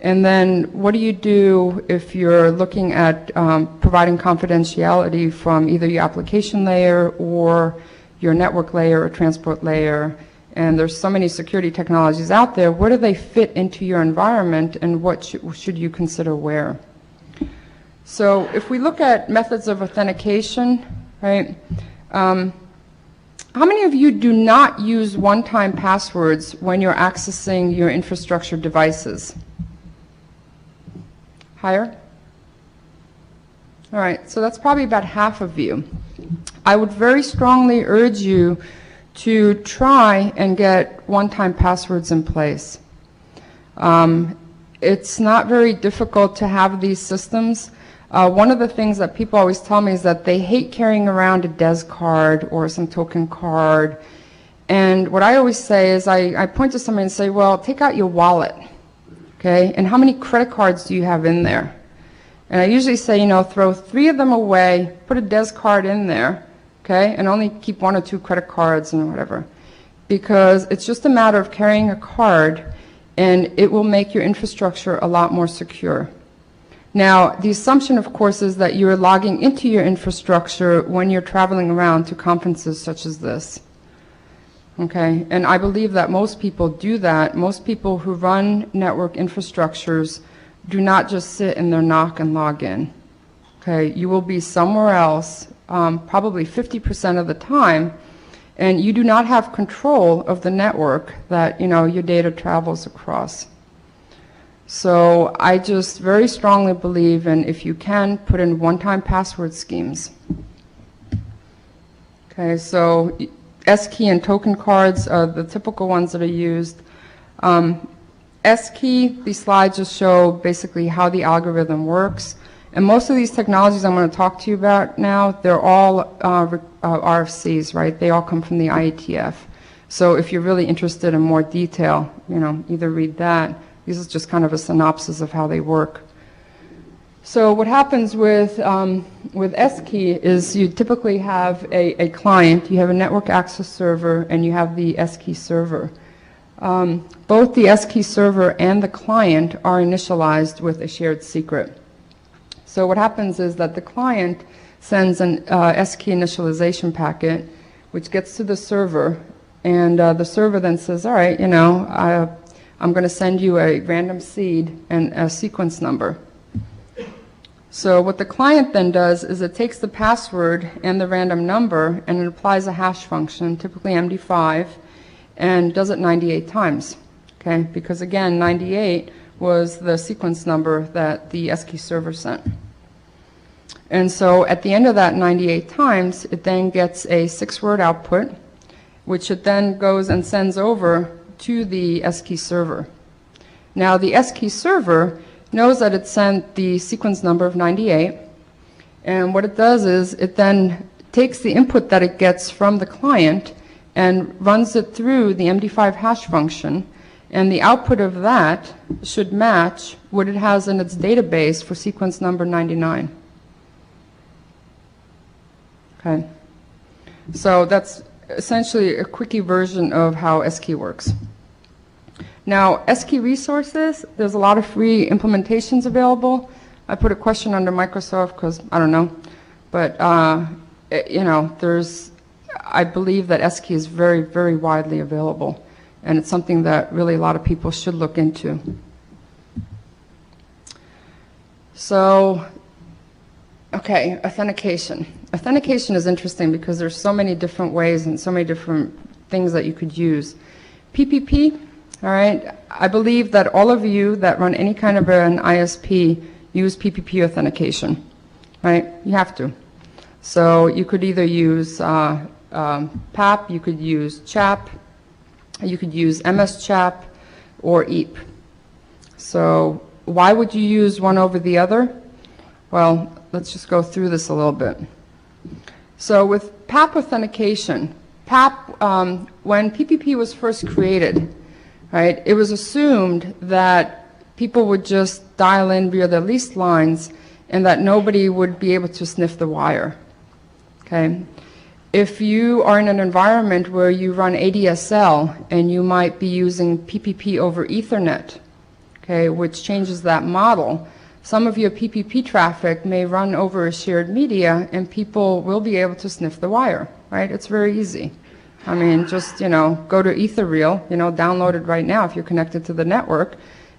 And then what do you do if you're looking at providing confidentiality from either your application layer or your network layer or transport layer? And there's so many security technologies out there. Where do they fit into your environment, and what should you consider where? So if we look at methods of authentication, right, How many of you do not use one-time passwords when you're accessing your infrastructure devices? Higher? All right, so that's probably about half of you. I would very strongly urge you to try and get one-time passwords in place. It's not very difficult to have these systems. One of the things that people always tell me is that they hate carrying around a DES card or some token card. And what I always say is I point to somebody and say, well, take out your wallet, okay? And how many credit cards do you have in there? And I usually say, you know, throw 3 of them away, put a DES card in there, okay, and only keep 1 or 2 credit cards and whatever. Because it's just a matter of carrying a card, and it will make your infrastructure a lot more secure. Now, the assumption, of course, is that you're logging into your infrastructure when you're traveling around to conferences such as this. Okay, and I believe that most people do that. Most people who run network infrastructures do not just sit in their NOC and log in. Okay, you will be somewhere else, probably 50% of the time, and you do not have control of the network that, you know, your data travels across. So I just very strongly believe in, if you can, put in one-time password schemes. Okay, so SKey and token cards are the typical ones that are used. SKey, these slides just show basically how the algorithm works. And most of these technologies I'm going to talk to you about now, they're all RFCs, right? They all come from the IETF. So if you're really interested in more detail, you know, either read that. This is just kind of a synopsis of how they work. So what happens with SKey is you typically have a client, you have a network access server, and you have the SKey server. Both the SKey server and the client are initialized with a shared secret. So what happens is that the client sends an SKey initialization packet, which gets to the server, and the server then says, all right, you know, I'm going to send you a random seed and a sequence number. So what the client then does is it takes the password and the random number and it applies a hash function, typically MD5, and does it 98 times, okay? Because again, 98 was the sequence number that the SKey server sent. And so at the end of that 98 times, it then gets a 6-word output, which it then goes and sends over to the SKey server. Now the SKey server knows that it sent the sequence number of 98, and what it does is it then takes the input that it gets from the client and runs it through the MD5 hash function, and the output of that should match what it has in its database for sequence number 99. Okay, so that's essentially a quickie version of how SKey works. Now, SKey Resources, there's a lot of free implementations available. I put a question under Microsoft because I don't know, but you know, I believe that SKey is very, very widely available, and it's something that really a lot of people should look into. So, okay, authentication. Authentication is interesting because there's so many different ways and so many different things that you could use. PPP, all right, I believe that all of you that run any kind of an ISP use PPP authentication, right? You have to. So you could either use PAP, you could use CHAP, you could use MS CHAP, or EAP. So why would you use one over the other? Well, let's just go through this a little bit. So with PAP authentication, PAP, when PPP was first created, right, it was assumed that people would just dial in via their leased lines and that nobody would be able to sniff the wire. Okay? If you are in an environment where you run ADSL and you might be using PPP over Ethernet, okay, which changes that model, some of your PPP traffic may run over a shared media and people will be able to sniff the wire, right? It's very easy. I mean, just, you know, go to Etherreel, you know, download it right now if you're connected to the network,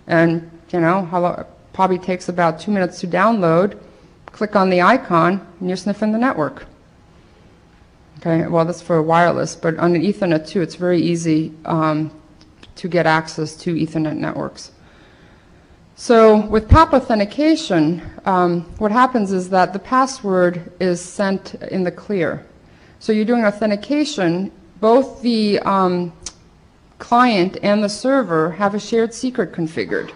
and, you know, probably takes about 2 minutes to download, click on the icon, and you're sniffing the network. Okay, well, that's for wireless, but on an Ethernet too, it's very easy to get access to Ethernet networks. So with PAP authentication, what happens is that the password is sent in the clear. So you're doing authentication, both the client and the server have a shared secret configured.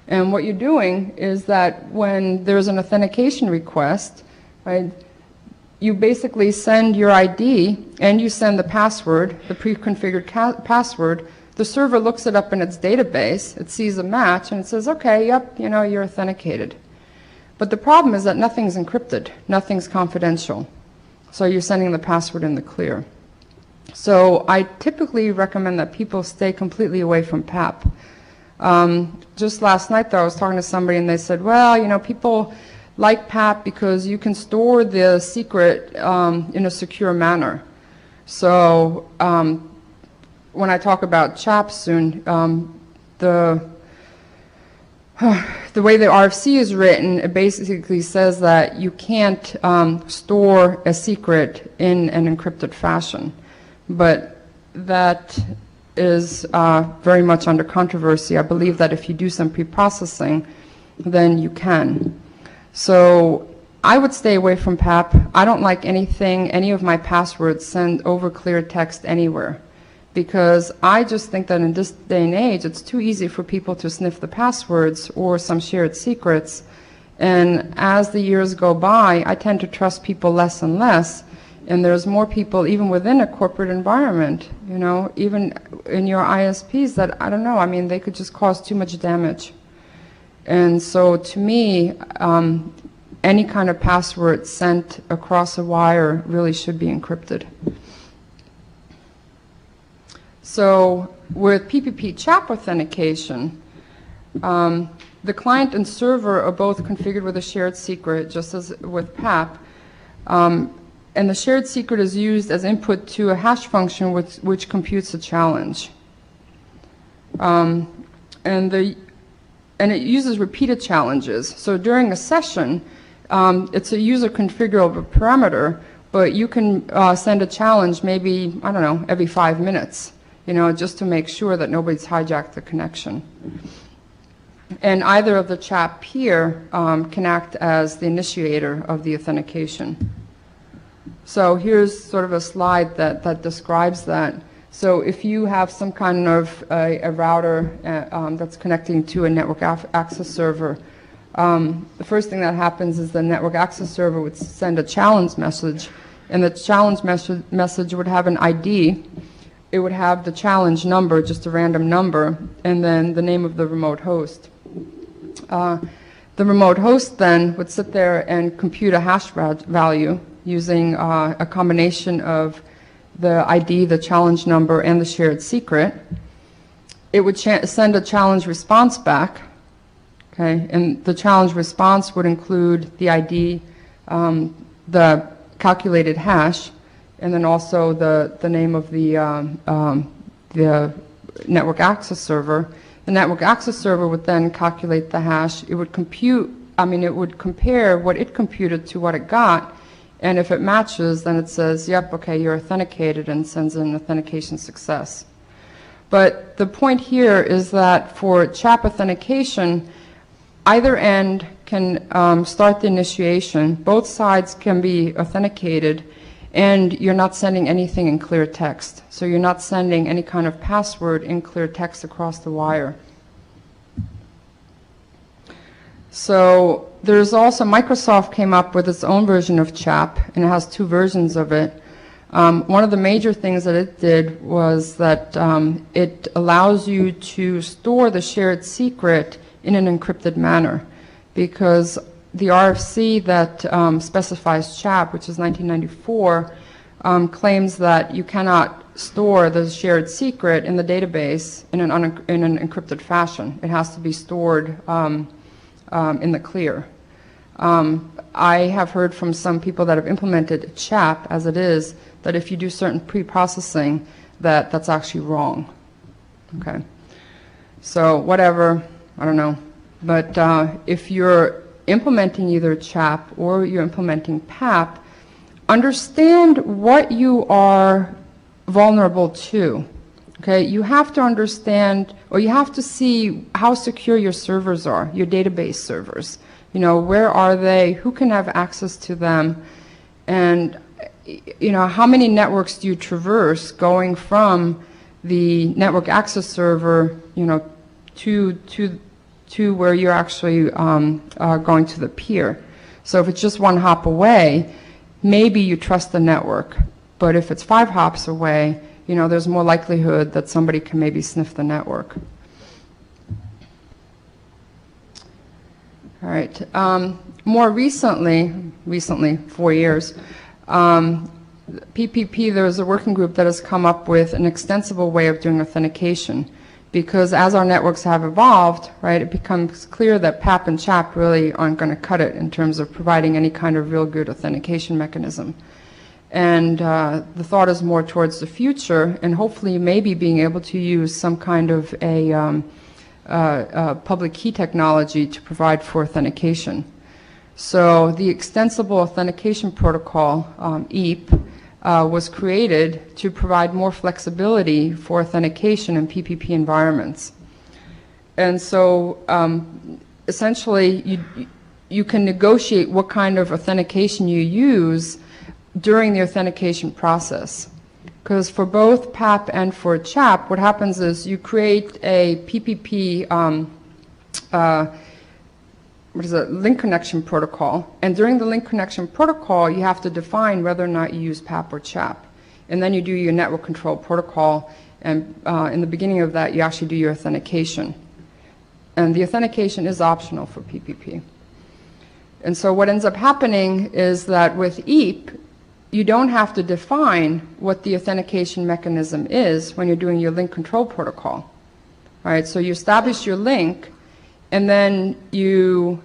And what you're doing is that when there's an authentication request, right, you basically send your ID and you send the password, the pre-configured password. The server looks it up in its database, it sees a match, and it says, okay, yep, you know, you're authenticated. But the problem is that nothing's encrypted, nothing's confidential. So you're sending the password in the clear. So I typically recommend that people stay completely away from PAP. Just last night, though, I was talking to somebody and they said, well, you know, people like PAP because you can store the secret in a secure manner. So when I talk about CHAP soon, the way the RFC is written, it basically says that you can't store a secret in an encrypted fashion. But that is very much under controversy. I believe that if you do some pre-processing, then you can. So I would stay away from PAP. I don't like any of my passwords sent over clear text anywhere, because I just think that in this day and age, it's too easy for people to sniff the passwords or some shared secrets. And as the years go by, I tend to trust people less and less. And there's more people, even within a corporate environment, you know, even in your ISPs that, I don't know, I mean, they could just cause too much damage. And so to me, any kind of password sent across a wire really should be encrypted. So with PPP CHAP authentication, the client and server are both configured with a shared secret, just as with PAP. And the shared secret is used as input to a hash function which computes a challenge. And it uses repeated challenges. So during a session, it's a user configurable parameter, but you can send a challenge maybe, I don't know, every 5 minutes, you know, just to make sure that nobody's hijacked the connection. And either of the CHAP peer can act as the initiator of the authentication. So here's sort of a slide that describes that. So if you have some kind of a router that's connecting to a network access server, the first thing that happens is the network access server would send a challenge message, and the challenge message would have an ID. It would have the challenge number, just a random number, and then the name of the remote host. The remote host then would sit there and compute a hash value using a combination of the ID, the challenge number, and the shared secret. It would send a challenge response back, okay, and the challenge response would include the ID, the calculated hash, and then also the name of the network access server. The network access server would then calculate the hash. It would it would compare what it computed to what it got, and if it matches, then it says, yep, okay, you're authenticated, and sends an authentication success. But the point here is that for CHAP authentication, either end can start the initiation, both sides can be authenticated, and you're not sending anything in clear text. So you're not sending any kind of password in clear text across the wire. So there's also, Microsoft came up with its own version of CHAP, and it has 2 versions of it. One of the major things that it did was that it allows you to store the shared secret in an encrypted manner, because the RFC that specifies CHAP, which is 1994, claims that you cannot store the shared secret in the database in an encrypted fashion. It has to be stored in the clear. I have heard from some people that have implemented CHAP as it is, that if you do certain pre-processing, that's actually wrong. Okay. So whatever, I don't know. But if you're implementing either CHAP or you're implementing PAP, understand what you are vulnerable to. Okay, you have to understand, or you have to see how secure your servers are, your database servers. You know, where are they? Who can have access to them? And, you know, how many networks do you traverse going from the network access server, you know, to where you're actually going to the peer? So if it's just one hop away, maybe you trust the network. But if it's 5 hops away, you know, there's more likelihood that somebody can maybe sniff the network. All right. More recently, 4 years, PPP, there's a working group that has come up with an extensible way of doing authentication. Because as our networks have evolved, right, it becomes clear that PAP and CHAP really aren't going to cut it in terms of providing any kind of real good authentication mechanism. And the thought is more towards the future, and hopefully maybe being able to use some kind of a public key technology to provide for authentication. So the Extensible Authentication Protocol, EAP, was created to provide more flexibility for authentication in PPP environments. And so essentially you can negotiate what kind of authentication you use during the authentication process. Because for both PAP and for CHAP, what happens is you create a PPP link connection protocol, and during the link connection protocol you have to define whether or not you use PAP or CHAP, and then you do your network control protocol, and in the beginning of that you actually do your authentication, and the authentication is optional for PPP. And so what ends up happening is that with EAP you don't have to define what the authentication mechanism is when you're doing your link control protocol. All right, so you establish your link, and then you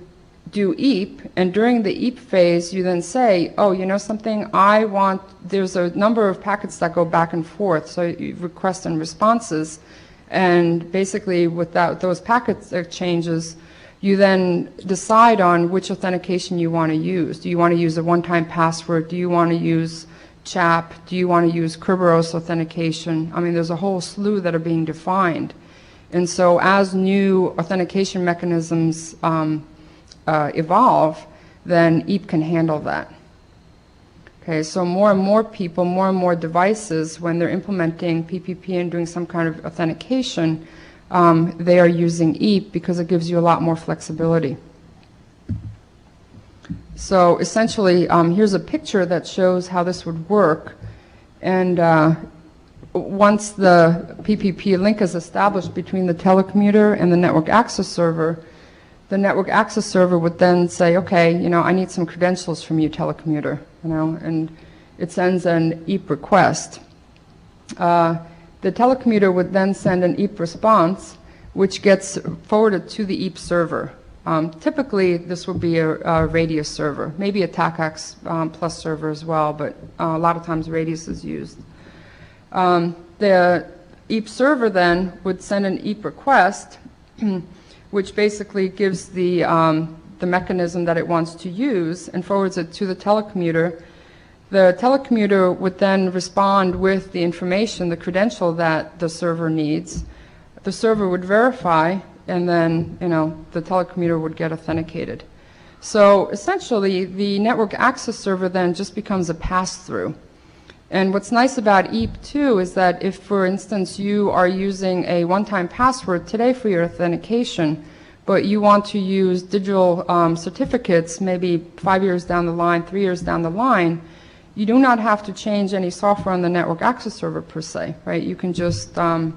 do EAP, and during the EAP phase you then say, oh, you know something, there's a number of packets that go back and forth, so you request and responses, and basically without those packet exchanges you then decide on which authentication you want to use. Do you want to use a one-time password? Do you want to use CHAP? Do you want to use Kerberos authentication? I mean, there's a whole slew that are being defined. And so as new authentication mechanisms evolve, then EAP can handle that. Okay, so more and more people, more and more devices, when they're implementing PPP and doing some kind of authentication, they are using EAP because it gives you a lot more flexibility. So essentially, here's a picture that shows how this would work. And once the PPP link is established between the telecommuter and the network access server would then say, okay, you know, I need some credentials from you, telecommuter, you know, and it sends an EAP request. The telecommuter would then send an EAP response, which gets forwarded to the EAP server. Typically, this would be a Radius server, maybe a TACAX plus server as well, but a lot of times Radius is used. The EAP server then would send an EAP request, which basically gives the mechanism that it wants to use and forwards it to the telecommuter. The telecommuter would then respond with the information, the credential that the server needs. The server would verify, and then, you know, the telecommuter would get authenticated. So essentially, the network access server then just becomes a pass-through. And what's nice about EAP too is that if, for instance, you are using a one-time password today for your authentication, but you want to use digital certificates maybe 5 years down the line, 3 years down the line, you do not have to change any software on the network access server per se, right? You can just do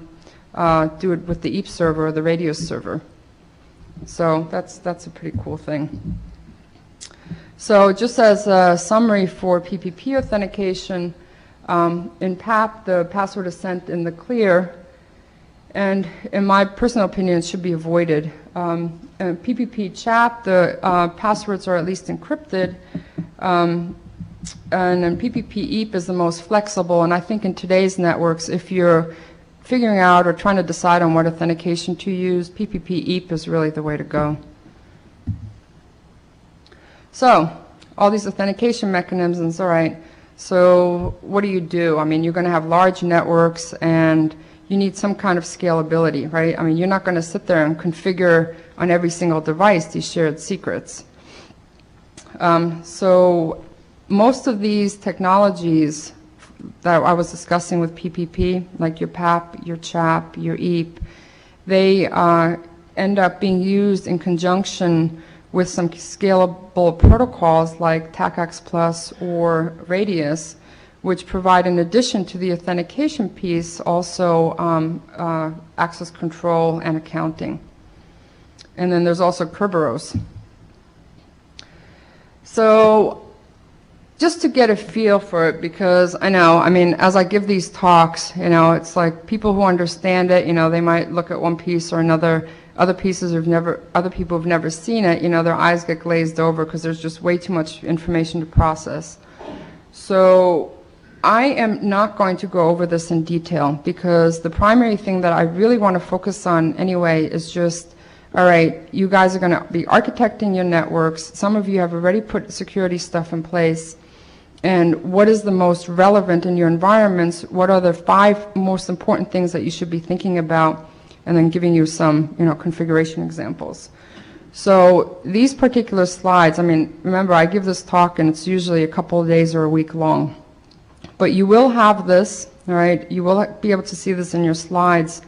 it with the EAP server or the Radius server. So that's a pretty cool thing. So just as a summary for PPP authentication, in PAP, the password is sent in the clear, and in my personal opinion, it should be avoided. In PPP CHAP, the passwords are at least encrypted, and then PPP EAP is the most flexible, and I think in today's networks, if you're figuring out or trying to decide on what authentication to use, PPP EAP is really the way to go. So, all these authentication mechanisms, all right. So what do? I mean, you're going to have large networks and you need some kind of scalability, right? I mean, you're not going to sit there and configure on every single device these shared secrets. So most of these technologies that I was discussing with PPP, like your PAP, your CHAP, your EAP, they end up being used in conjunction with some scalable protocols like TACAX Plus or Radius, which provide, in addition to the authentication piece, also access control and accounting. And then there's also Kerberos. So just to get a feel for it, because I know, I mean, as I give these talks, you know, it's like people who understand it, you know, they might look at one piece or another. Other people who've never seen it, you know, their eyes get glazed over because there's just way too much information to process. So I am not going to go over this in detail because the primary thing that I really want to focus on anyway is just, all right, you guys are going to be architecting your networks. Some of you have already put security stuff in place. And what is the most relevant in your environments? What are the 5 most important things that you should be thinking about? And then giving you some, you know, configuration examples. So these particular slides, I mean, remember, I give this talk and it's usually a couple of days or a week long. But you will have this, all right? You will be able to see this in your slides.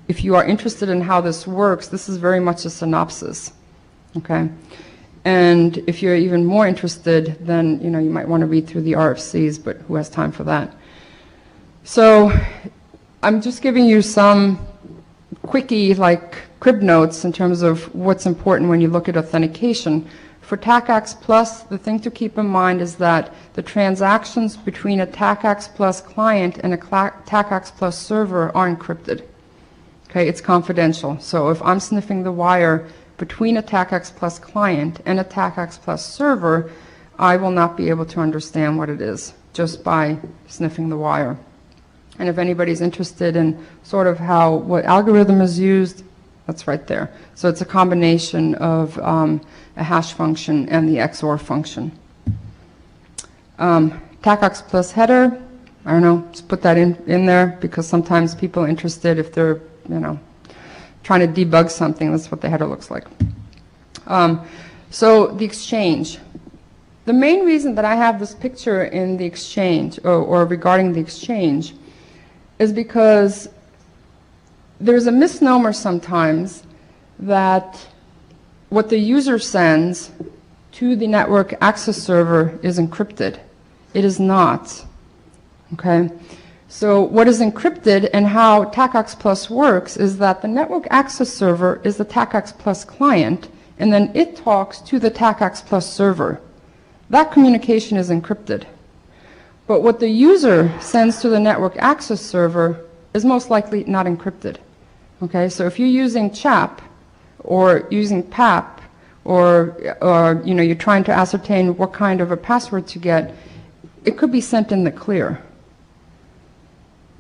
If you are interested in how this works, this is very much a synopsis, okay? And if you're even more interested, then, you know, you might want to read through the RFCs, but who has time for that? So I'm just giving you some quickie, like, crib notes in terms of what's important when you look at authentication. For TACAX Plus, the thing to keep in mind is that the transactions between a TACAX Plus client and a TACAX Plus server are encrypted. Okay, it's confidential. So if I'm sniffing the wire between a TACAX Plus client and a TACAX Plus server, I will not be able to understand what it is just by sniffing the wire. And if anybody's interested in sort of what algorithm is used, that's right there. So it's a combination of a hash function and the XOR function. TACAX Plus header, I don't know, just put that in there because sometimes people are interested if they're, you know, trying to debug something, that's what the header looks like. So the exchange. The main reason that I have this picture in the exchange, or regarding the exchange, is because there's a misnomer sometimes that what the user sends to the network access server is encrypted. It is not, okay? So what is encrypted and how TACAX Plus works is that the network access server is the TACAX Plus client, and then it talks to the TACAX Plus server. That communication is encrypted. But what the user sends to the network access server is most likely not encrypted. Okay, so if you're using CHAP or using PAP or you know, you're trying to ascertain what kind of a password to get, it could be sent in the clear.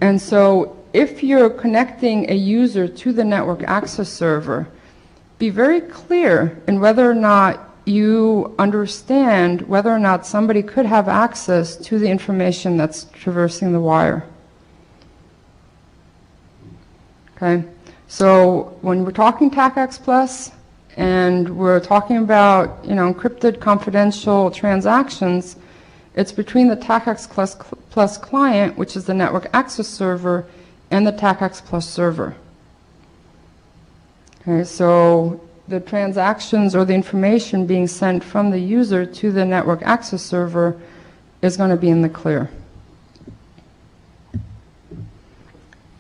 And so if you're connecting a user to the network access server, be very clear in whether or not you understand whether or not somebody could have access to the information that's traversing the wire. Okay, so when we're talking TACAX Plus and we're talking about, you know, encrypted confidential transactions, it's between the TACAX Plus client, which is the network access server, and the TACAX Plus server. Okay, so the transactions or the information being sent from the user to the network access server is going to be in the clear.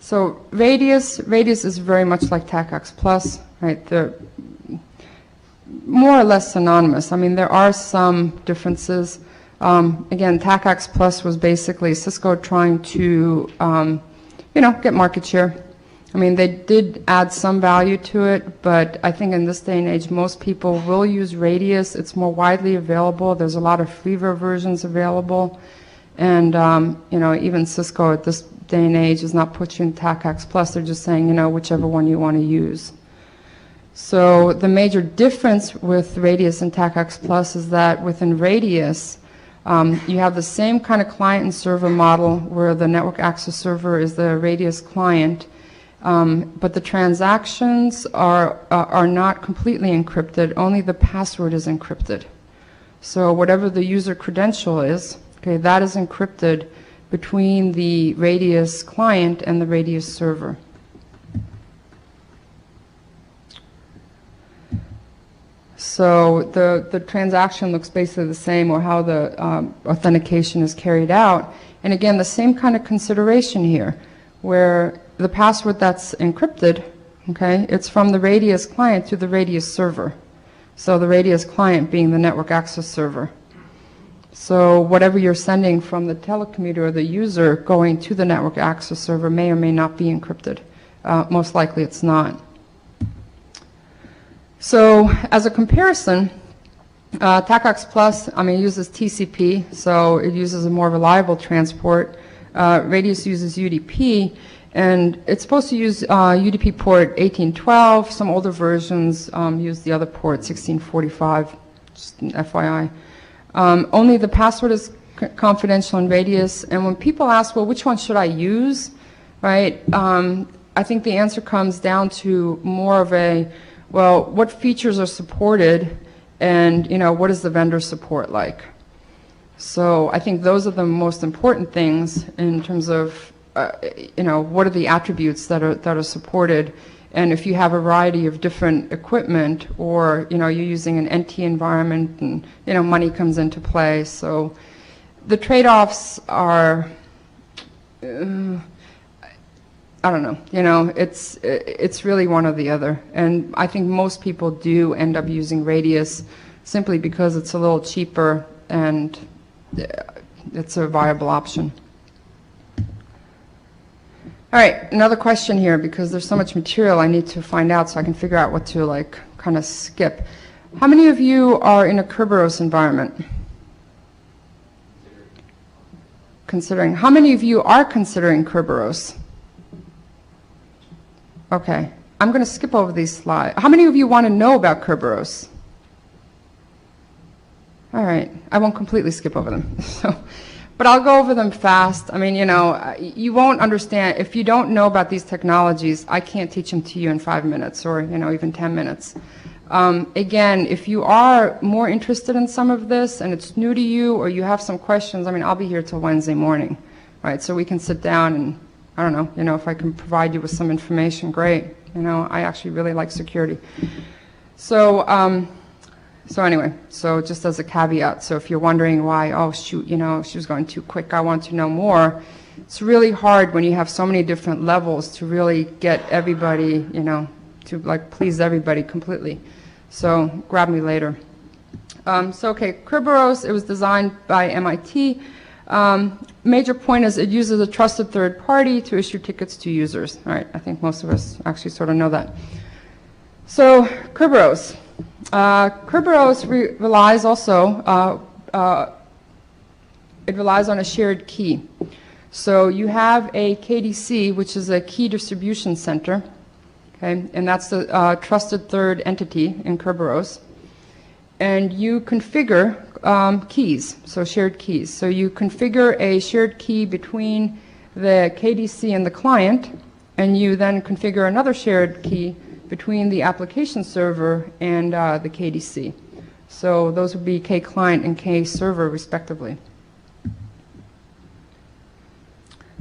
So Radius is very much like TACAX Plus, right? They're more or less synonymous. I mean, there are some differences. Again, TACAX Plus was basically Cisco trying to, you know, get market share. I mean, they did add some value to it, but I think in this day and age, most people will use Radius. It's more widely available. There's a lot of freeware versions available. And, you know, even Cisco at this day and age is not pushing TACAX Plus. They're just saying, you know, whichever one you want to use. So the major difference with Radius and TACAX Plus is that within Radius, You have the same kind of client and server model where the network access server is the Radius client, but the transactions are not completely encrypted, only the password is encrypted. So whatever the user credential is, okay, that is encrypted between the Radius client and the Radius server. So the transaction looks basically the same, or how the authentication is carried out. And again, the same kind of consideration here, where the password that's encrypted, okay, it's from the Radius client to the Radius server. So the Radius client being the network access server. So whatever you're sending from the telecommuter or the user going to the network access server may or may not be encrypted. Most likely it's not. So as a comparison, TACAX Plus, uses TCP, so it uses a more reliable transport. Radius uses UDP, and it's supposed to use UDP port 1812. Some older versions use the other port, 1645, just an FYI. Only the password is confidential in Radius, and when people ask, well, which one should I use, right, I think the answer comes down to more of a, well, what features are supported, and what is the vendor support like? So I think those are the most important things in terms of what are the attributes that are supported, and if you have a variety of different equipment, or you're using an NT environment, and money comes into play. So the trade-offs are. I don't know, it's really one or the other. And I think most people do end up using Radius simply because it's a little cheaper and it's a viable option. All right, another question here, because there's so much material I need to find out so I can figure out what to kind of skip. How many of you are in a Kerberos environment? Considering. How many of you are considering Kerberos? Okay, I'm going to skip over these slides. How many of you want to know about Kerberos? All right, I won't completely skip over them. But I'll go over them fast. You won't understand. If you don't know about these technologies, I can't teach them to you in 5 minutes or, even 10 minutes. Again, if you are more interested in some of this and it's new to you, or you have some questions, I'll be here till Wednesday morning, right? So we can sit down and, I don't know, if I can provide you with some information, great. I actually really like security. So, anyway, so just as a caveat, so if you're wondering why, oh shoot, she was going too quick, I want to know more, it's really hard when you have so many different levels to really get everybody, to please everybody completely. So grab me later. Okay, Kerberos, it was designed by MIT. Major point is it uses a trusted third party to issue tickets to users. All right, I think most of us actually sort of know that. So Kerberos. Kerberos relies also, it relies on a shared key. So you have a KDC, which is a key distribution center, okay, and that's the trusted third entity in Kerberos. And you configure keys, so shared keys. So you configure a shared key between the KDC and the client, and you then configure another shared key between the application server and the KDC. So those would be K client and K server respectively.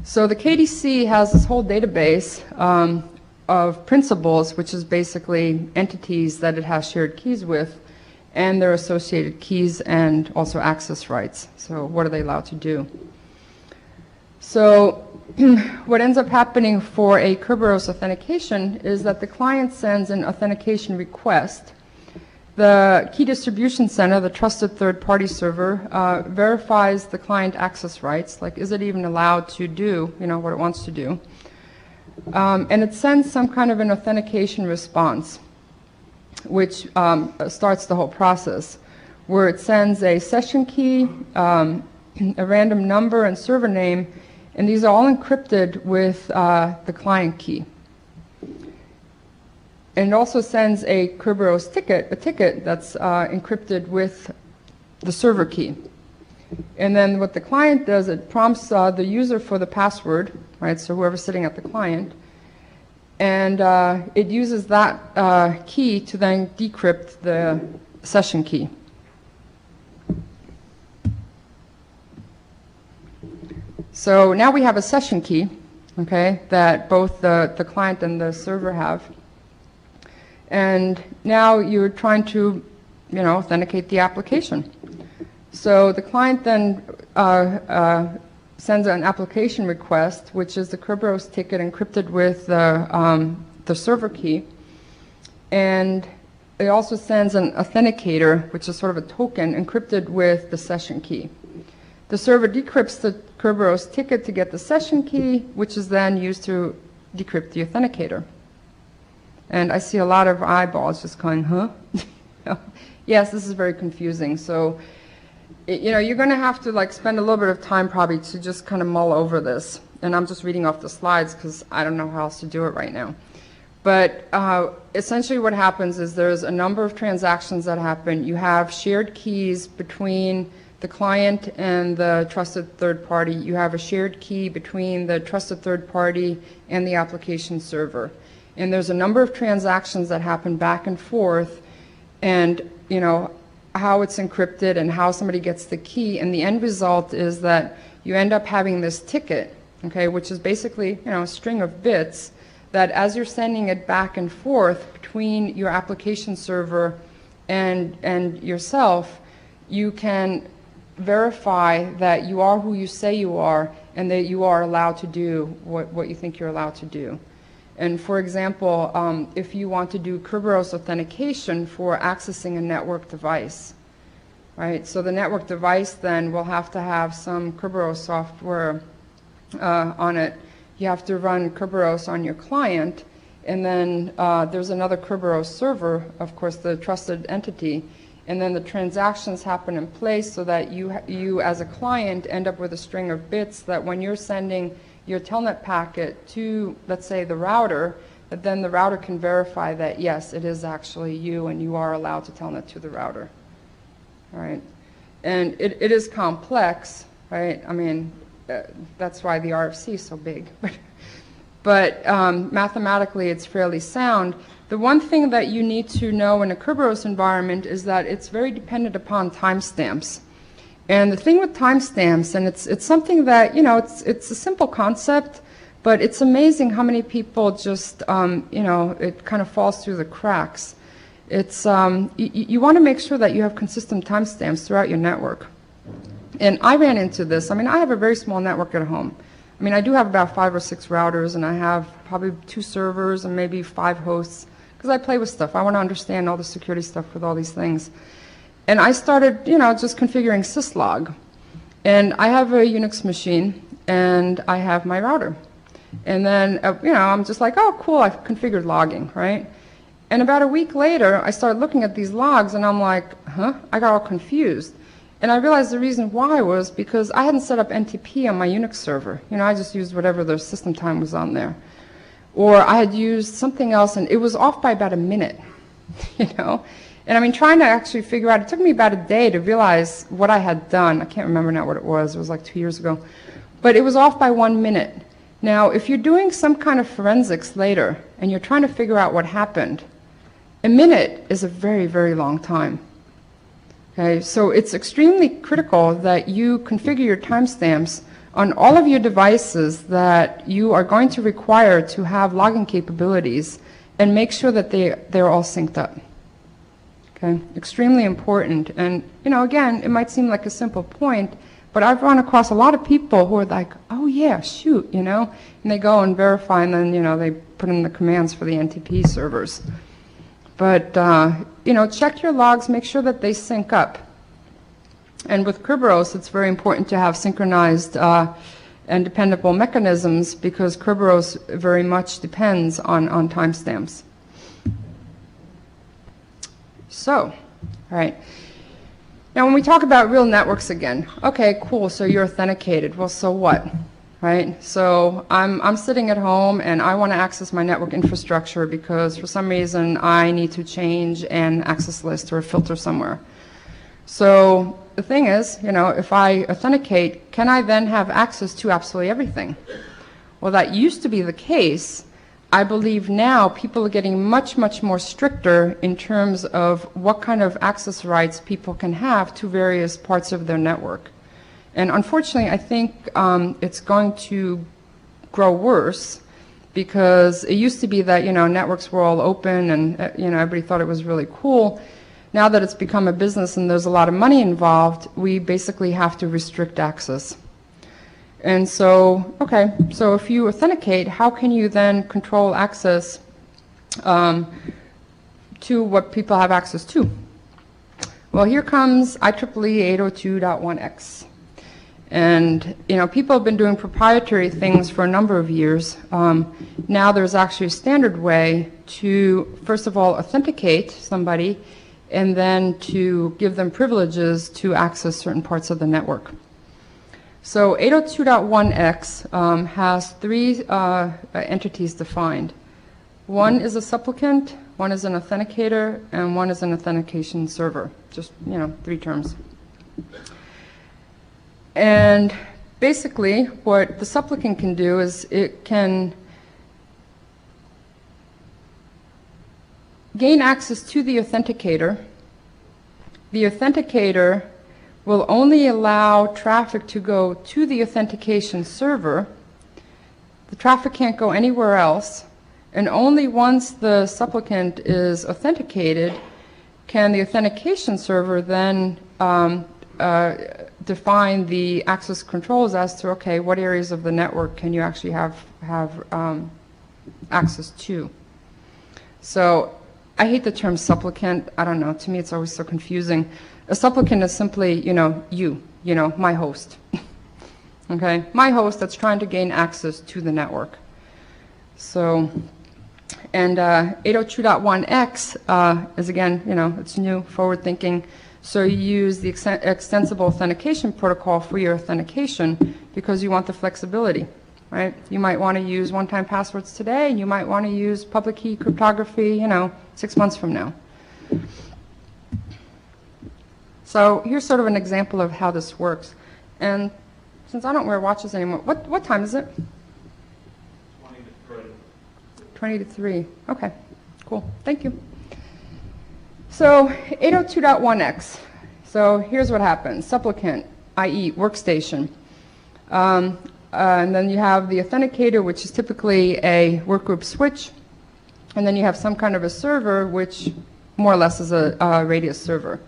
So the KDC has this whole database of principals, which is basically entities that it has shared keys with, and their associated keys and also access rights. So what are they allowed to do? So what ends up happening for a Kerberos authentication is that the client sends an authentication request. The key distribution center, the trusted third-party server, verifies the client access rights, like is it even allowed to do what it wants to do, and it sends some kind of an authentication response, which starts the whole process, where it sends a session key, a random number and server name, and these are all encrypted with the client key. And it also sends a Kerberos ticket, a ticket that's encrypted with the server key. And then what the client does, it prompts the user for the password, right? So whoever's sitting at the client. And it uses that key to then decrypt the session key. So now we have a session key, okay, that both the client and the server have. And now you're trying to, authenticate the application. So the client then sends an application request, which is the Kerberos ticket encrypted with the server key. And it also sends an authenticator, which is sort of a token, encrypted with the session key. The server decrypts the Kerberos ticket to get the session key, which is then used to decrypt the authenticator. And I see a lot of eyeballs just going, huh? Yes, this is very confusing. So, you're going to have to spend a little bit of time probably to just kind of mull over this. And I'm just reading off the slides because I don't know how else to do it right now. But essentially what happens is there's a number of transactions that happen. You have shared keys between the client and the trusted third party. You have a shared key between the trusted third party and the application server. And there's a number of transactions that happen back and forth, and how it's encrypted and how somebody gets the key, and the end result is that you end up having this ticket, okay, which is basically a string of bits that as you're sending it back and forth between your application server and yourself, you can verify that you are who you say you are and that you are allowed to do what you think you're allowed to do. And for example, if you want to do Kerberos authentication for accessing a network device, right? So the network device then will have to have some Kerberos software on it. You have to run Kerberos on your client, and then there's another Kerberos server, of course, the trusted entity, and then the transactions happen in place so that you as a client end up with a string of bits that when you're sending your telnet packet to, let's say, the router, that then the router can verify that, yes, it is actually you and you are allowed to telnet to the router. All right? And it is complex, right? I mean, that's why the RFC is so big. But mathematically, it's fairly sound. The one thing that you need to know in a Kerberos environment is that it's very dependent upon timestamps. And the thing with timestamps, and it's something that, it's a simple concept, but it's amazing how many people just, it kind of falls through the cracks. It's, you want to make sure that you have consistent timestamps throughout your network. And I ran into this. I mean, I have a very small network at home. I mean, I do have about 5 or 6 routers, and I have probably 2 servers and maybe 5 hosts, because I play with stuff. I want to understand all the security stuff with all these things. And I started, just configuring syslog. And I have a Unix machine, and I have my router. And then, I'm just like, oh, cool, I've configured logging, right? And about a week later, I started looking at these logs, and I'm like, huh? I got all confused. And I realized the reason why was because I hadn't set up NTP on my Unix server. I just used whatever the system time was on there. Or I had used something else, and it was off by about a minute, And I mean, trying to actually figure out, it took me about a day to realize what I had done. I can't remember now what it was. It was like 2 years ago. But it was off by 1 minute. Now, if you're doing some kind of forensics later, and you're trying to figure out what happened, a minute is a very, very long time. Okay, so it's extremely critical that you configure your timestamps on all of your devices that you are going to require to have logging capabilities, and make sure that they're all synced up. Okay, extremely important. And, again, it might seem like a simple point, but I've run across a lot of people who are like, oh yeah, shoot, and they go and verify, and then, they put in the commands for the NTP servers. But, check your logs, make sure that they sync up. And with Kerberos, it's very important to have synchronized and dependable mechanisms, because Kerberos very much depends on timestamps. So, all right. Now, when we talk about real networks again, okay, cool, so you're authenticated. Well, so what, right? So I'm sitting at home, and I want to access my network infrastructure because for some reason I need to change an access list or a filter somewhere. So the thing is, if I authenticate, can I then have access to absolutely everything? Well, that used to be the case. I believe now people are getting much, much more stricter in terms of what kind of access rights people can have to various parts of their network. And unfortunately, I think it's going to grow worse, because it used to be that, networks were all open and, everybody thought it was really cool. Now that it's become a business and there's a lot of money involved, we basically have to restrict access. And so, okay, so if you authenticate, how can you then control access to what people have access to? Well, here comes IEEE 802.1x. And, people have been doing proprietary things for a number of years. Now there's actually a standard way to, first of all, authenticate somebody, and then to give them privileges to access certain parts of the network. So 802.1x has three entities defined. One is a supplicant, one is an authenticator, and one is an authentication server. Just, three terms. And basically, what the supplicant can do is it can gain access to the authenticator. The authenticator will only allow traffic to go to the authentication server. The traffic can't go anywhere else, and only once the supplicant is authenticated can the authentication server then define the access controls as to, okay, what areas of the network can you actually have access to. So I hate the term supplicant. I don't know. To me, it's always so confusing. A supplicant is simply, my host. Okay? My host that's trying to gain access to the network. So, and 802.1x is again, it's new, forward-thinking. So you use the extensible authentication protocol for your authentication because you want the flexibility, right? You might want to use one-time passwords today, and you might want to use public key cryptography, 6 months from now. So here's sort of an example of how this works. And since I don't wear watches anymore, what time is it? 20 to 3. 20 to 3. Okay, cool. Thank you. So 802.1x. So here's what happens. Supplicant, i.e. workstation. And then you have the authenticator, which is typically a workgroup switch. And then you have some kind of a server, which more or less is a radius server.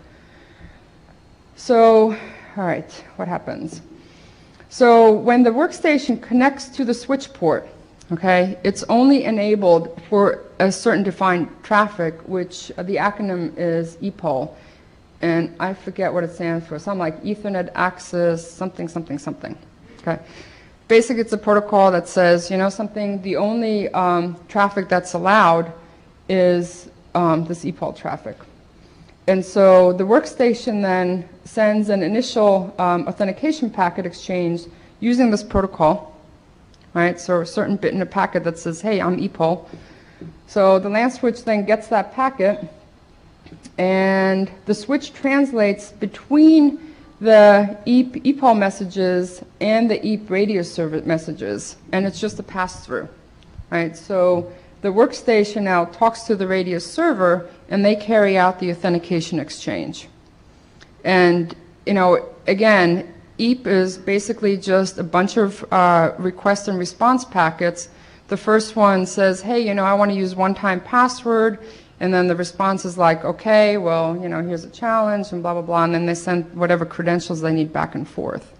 So, all right, what happens? So when the workstation connects to the switch port, okay, it's only enabled for a certain defined traffic, which the acronym is EPOL. And I forget what it stands for. Something like Ethernet Access, something, something, something. Okay. Basically, it's a protocol that says, something, the only traffic that's allowed is this EPOL traffic. And so the workstation then sends an initial authentication packet exchange using this protocol, right? So a certain bit in a packet that says, hey, I'm EPOL. So the LAN switch then gets that packet, and the switch translates between the EPOL messages and the EAP radio server messages, and it's just a pass-through, right? So the workstation now talks to the radio server, and they carry out the authentication exchange. And, again, EAP is basically just a bunch of request and response packets. The first one says, hey, I want to use one-time password. And then the response is like, okay, well, here's a challenge, and blah, blah, blah. And then they send whatever credentials they need back and forth.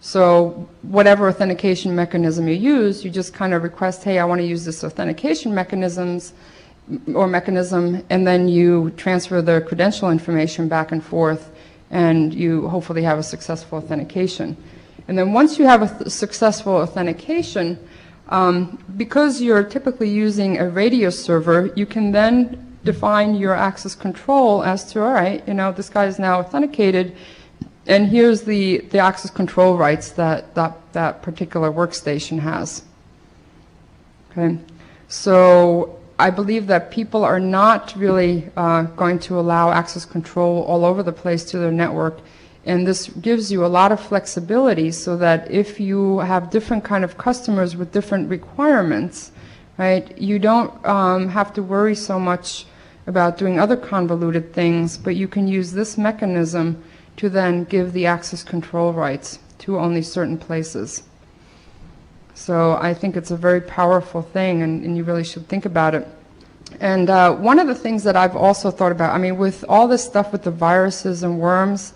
So whatever authentication mechanism you use, you just kind of request, hey, I want to use this authentication mechanism, and then you transfer the credential information back and forth, and you hopefully have a successful authentication. And then once you have a successful authentication, because you're typically using a radio server, you can then define your access control as to, all right, this guy is now authenticated, and here's the access control rights that particular workstation has. Okay, so I believe that people are not really going to allow access control all over the place to their network And this gives you a lot of flexibility so that if you have different kind of customers with different requirements, right, you don't have to worry so much about doing other convoluted things, but you can use this mechanism to then give the access control rights to only certain places. So I think it's a very powerful thing, and you really should think about it. And one of the things that I've also thought about, I mean, with all this stuff with the viruses and worms,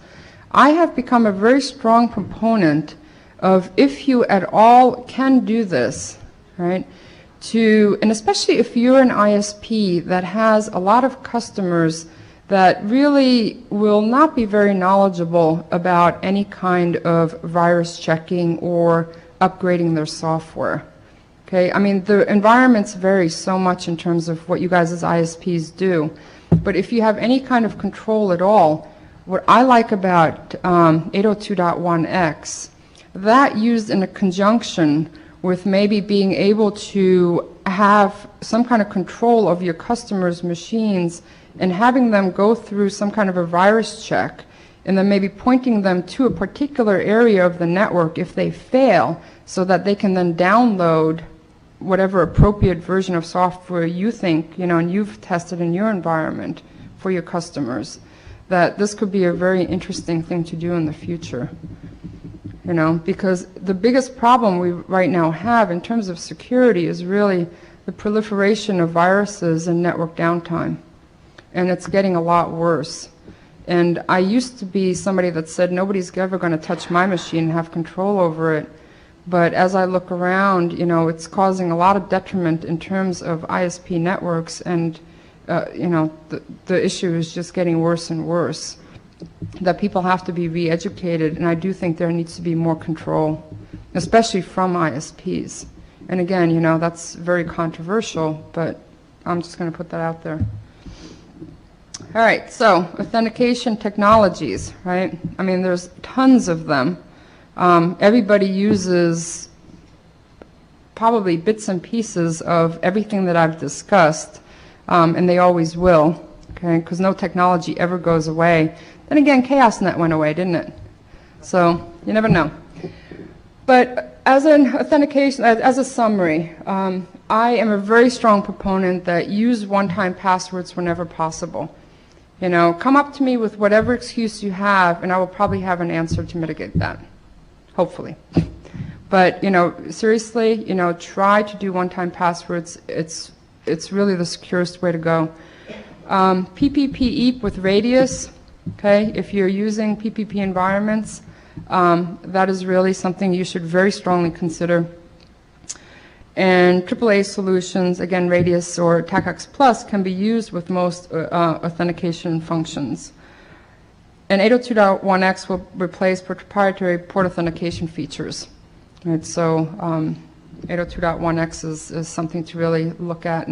I have become a very strong proponent of, if you at all can do this, right, and especially if you're an ISP that has a lot of customers that really will not be very knowledgeable about any kind of virus checking or upgrading their software. Okay, I mean, the environments vary so much in terms of what you guys as ISPs do, but if you have any kind of control at all, what I like about 802.1x, that used in a conjunction with maybe being able to have some kind of control of your customers' machines and having them go through some kind of a virus check, and then maybe pointing them to a particular area of the network if they fail, so that they can then download whatever appropriate version of software you think, you know, and you've tested in your environment for your customers, that this could be a very interesting thing to do in the future. You know, because the biggest problem we right now have in terms of security is really the proliferation of viruses and network downtime. And it's getting a lot worse. And I used to be somebody that said nobody's ever going to touch my machine and have control over it. But as I look around, you know, it's causing a lot of detriment in terms of ISP networks, and you know, the issue is just getting worse and worse. That people have to be re-educated, and I do think there needs to be more control, especially from ISPs. And again, you know, that's very controversial, but I'm just going to put that out there. All right, so authentication technologies, right? I mean, there's tons of them. Everybody uses probably bits and pieces of everything that I've discussed, and they always will, okay, because no technology ever goes away. Then again, ChaosNet went away, didn't it? So you never know. But as an authentication, as a summary, I am a very strong proponent that use one-time passwords whenever possible. You know, come up to me with whatever excuse you have, and I will probably have an answer to mitigate that, hopefully. But, you know, seriously, you know, try to do one-time passwords. It's really the securest way to go. PPP EAP with Radius, okay, if you're using PPP environments, that is really something you should very strongly consider. And AAA solutions, again, Radius or TACAX Plus, can be used with most authentication functions. And 802.1x will replace proprietary port authentication features. Right, so 802.1x is something to really look at.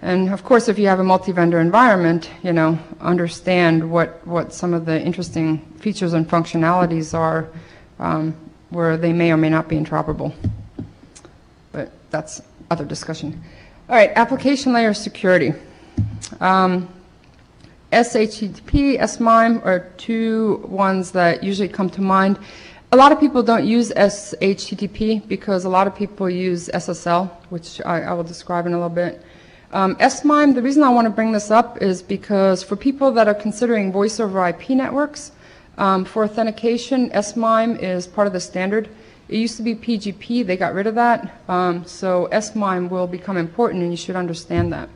And of course, if you have a multi-vendor environment, you know, understand what some of the interesting features and functionalities are where they may or may not be interoperable. But that's other discussion. All right, application layer security. SHTTP, SMIME are two ones that usually come to mind. A lot of people don't use SHTTP because a lot of people use SSL, which I will describe in a little bit. SMIME, the reason I want to bring this up is because for people that are considering voice over IP networks, for authentication, SMIME is part of the standard. It used to be PGP, they got rid of that, so SMIME will become important, and you should understand that.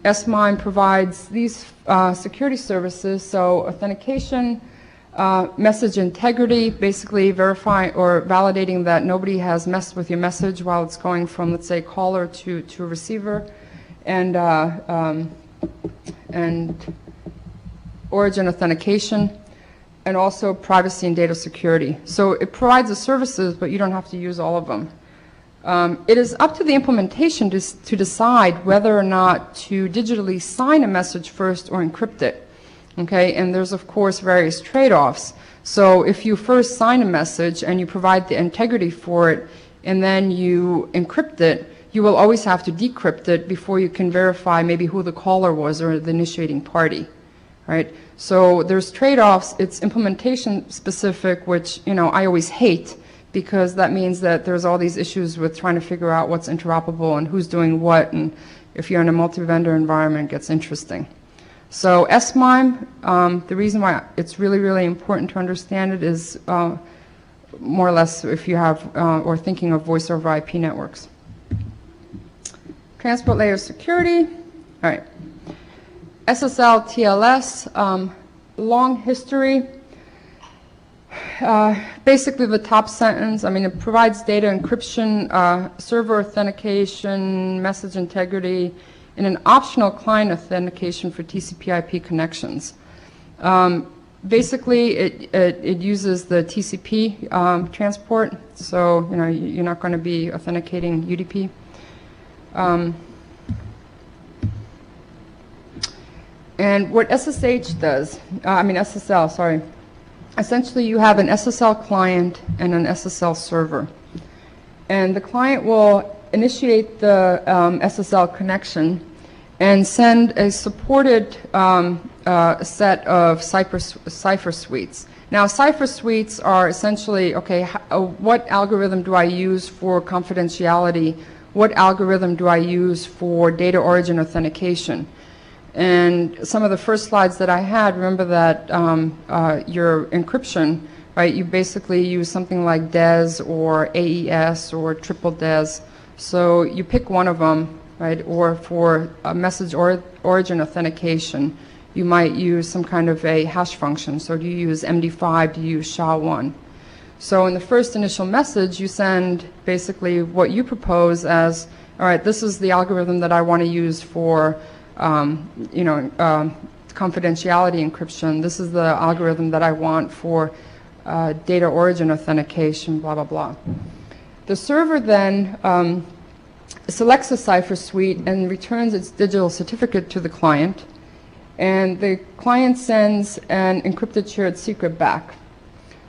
SMIME provides these security services, so authentication, message integrity, basically verifying or validating that nobody has messed with your message while it's going from, let's say, caller to receiver, and origin authentication, and also privacy and data security. So it provides the services, but you don't have to use all of them. It is up to the implementation to decide whether or not to digitally sign a message first or encrypt it. Okay, and there's of course various trade-offs. So if you first sign a message and you provide the integrity for it, and then you encrypt it, you will always have to decrypt it before you can verify maybe who the caller was or the initiating party. right? So there's trade-offs. It's implementation specific, which, you know, I always hate, because that means that there's all these issues with trying to figure out what's interoperable and who's doing what, and if you're in a multi-vendor environment, it gets interesting. So SMIME, the reason why it's really, really important to understand it is more or less if you have, or thinking of voice over IP networks. Transport layer security, all right. SSL, TLS, long history. Basically the top sentence, I mean, it provides data encryption, server authentication, message integrity, and an optional client authentication for TCP/IP connections. Basically, it uses the TCP transport, so you know you're not going to be authenticating UDP. And what SSH does, SSL, sorry. Essentially, you have an SSL client and an SSL server. And the client will initiate the SSL connection and send a supported set of cipher suites. Now, cipher suites are essentially, okay, what algorithm do I use for confidentiality? What algorithm do I use for data origin authentication? And some of the first slides that I had, remember that your encryption, right, you basically use something like DES or AES or triple DES. So you pick one of them, right, or for a message origin authentication, you might use some kind of a hash function. So do you use MD5, do you use SHA-1? So in the first initial message, you send basically what you propose as, all right, this is the algorithm that I want to use for confidentiality encryption. This is the algorithm that I want for data origin authentication, blah, blah, blah. The server then selects a cipher suite and returns its digital certificate to the client, and the client sends an encrypted shared secret back.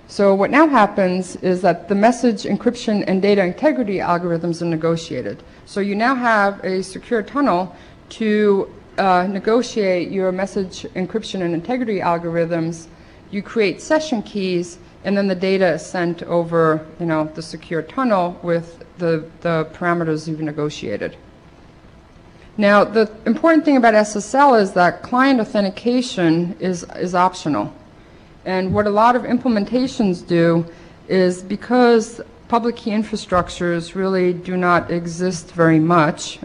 So what now happens is that the message encryption and data integrity algorithms are negotiated. So you now have a secure tunnel to negotiate your message encryption and integrity algorithms. You create session keys, and then the data is sent over, you know, the secure tunnel with the parameters you've negotiated. Now, the important thing about SSL is that client authentication is optional. And what a lot of implementations do is, because public key infrastructures really do not exist very much,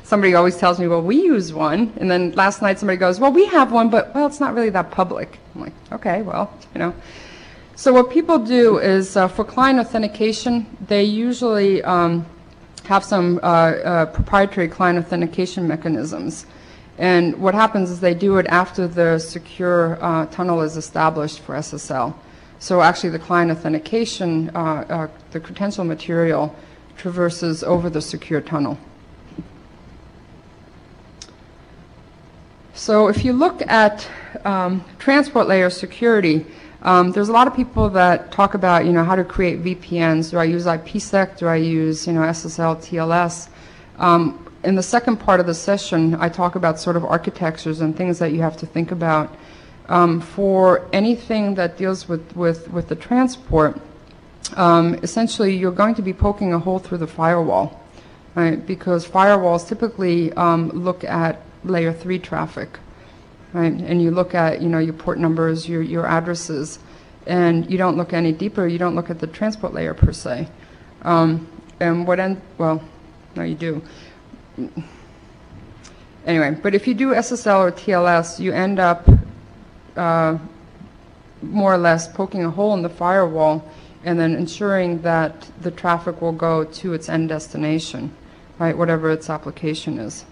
somebody always tells me, well, we use one, and then last night somebody goes, well, we have one, but, well, it's not really that public. I'm like, okay, well, you know. So what people do is, for client authentication, they usually have some proprietary client authentication mechanisms. And what happens is they do it after the secure tunnel is established for SSL. So actually the client authentication, the credential material, traverses over the secure tunnel. So if you look at transport layer security, there's a lot of people that talk about, you know, how to create VPNs. Do I use IPsec? Do I use, you know, SSL, TLS? In the second part of the session, I talk about sort of architectures and things that you have to think about. For anything that deals with the transport, essentially you're going to be poking a hole through the firewall, right? Because firewalls typically look at layer 3 traffic, right? And you look at, you know, your port numbers, your addresses, and you don't look any deeper. You don't look at the transport layer per se. And well, no, you do. Anyway, but if you do SSL or TLS, you end up more or less poking a hole in the firewall and then ensuring that the traffic will go to its end destination, right, whatever its application is.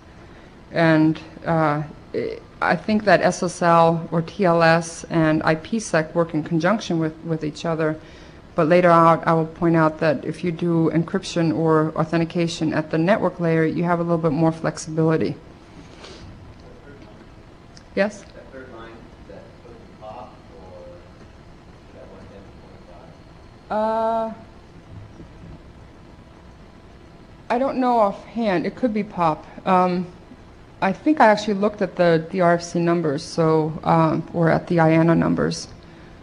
And I think that SSL or TLS and IPsec work in conjunction with each other. But later out, I will point out that if you do encryption or authentication at the network layer, you have a little bit more flexibility. Yes? That third line, is that supposed to pop, or is that 110.5? I don't know offhand. It could be POP. I think I actually looked at the RFC numbers, so, or at the IANA numbers.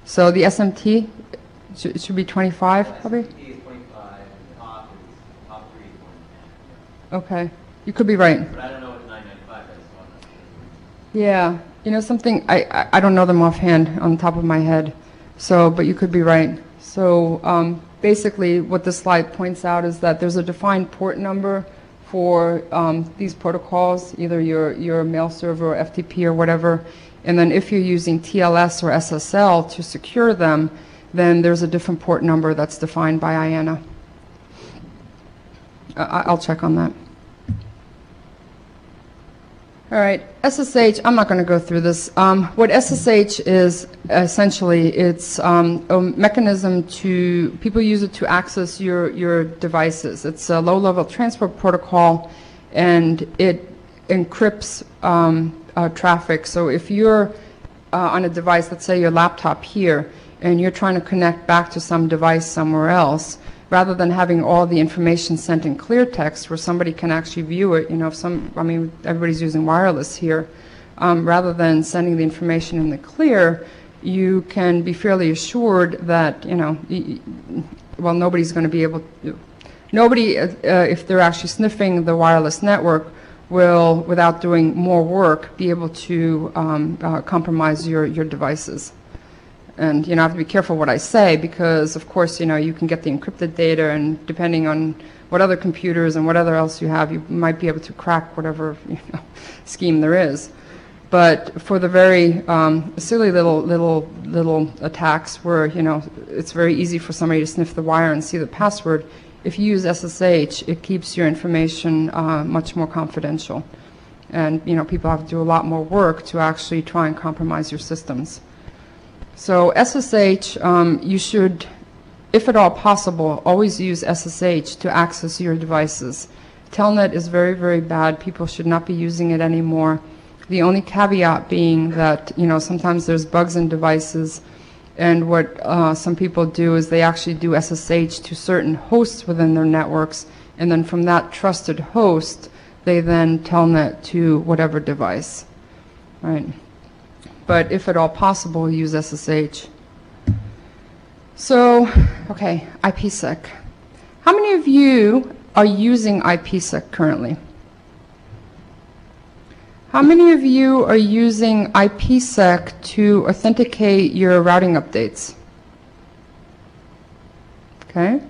So the SMT should be 25, probably? SMT is 25, and top 3 is 110. Okay. You could be right. But I don't know what 995 is. Yeah. You know something, I don't know them offhand on the top of my head. So, but you could be right. So basically what this slide points out is that there's a defined port number for these protocols, either your mail server or FTP or whatever. And then if you're using TLS or SSL to secure them, then there's a different port number that's defined by IANA. I'll check on that. All right, SSH, I'm not going to go through this. What SSH is, essentially, it's a mechanism to, people use it to access your devices. It's a low-level transport protocol, and it encrypts traffic. So if you're on a device, let's say your laptop here, and you're trying to connect back to some device somewhere else, rather than having all the information sent in clear text where somebody can actually view it, you know, I mean, everybody's using wireless here, rather than sending the information in the clear, you can be fairly assured that, you know, well, nobody's going to be able to, nobody, if they're actually sniffing the wireless network, will, without doing more work, be able to compromise your devices. And, you know, I have to be careful what I say because, of course, you know, you can get the encrypted data, and depending on what other computers and what other else you have, you might be able to crack whatever, you know, scheme there is. But for the very silly little attacks where, you know, it's very easy for somebody to sniff the wire and see the password, if you use SSH, it keeps your information much more confidential. And, you know, people have to do a lot more work to actually try and compromise your systems. So SSH, you should, if at all possible, always use SSH to access your devices. Telnet is very, very bad. People should not be using it anymore. The only caveat being that, you know, sometimes there's bugs in devices, and what some people do is they actually do SSH to certain hosts within their networks, and then from that trusted host, they then telnet to whatever device, right? But if at all possible, use SSH. So, okay, IPsec. How many of you are using IPsec currently? How many of you are using IPsec to authenticate your routing updates? Okay.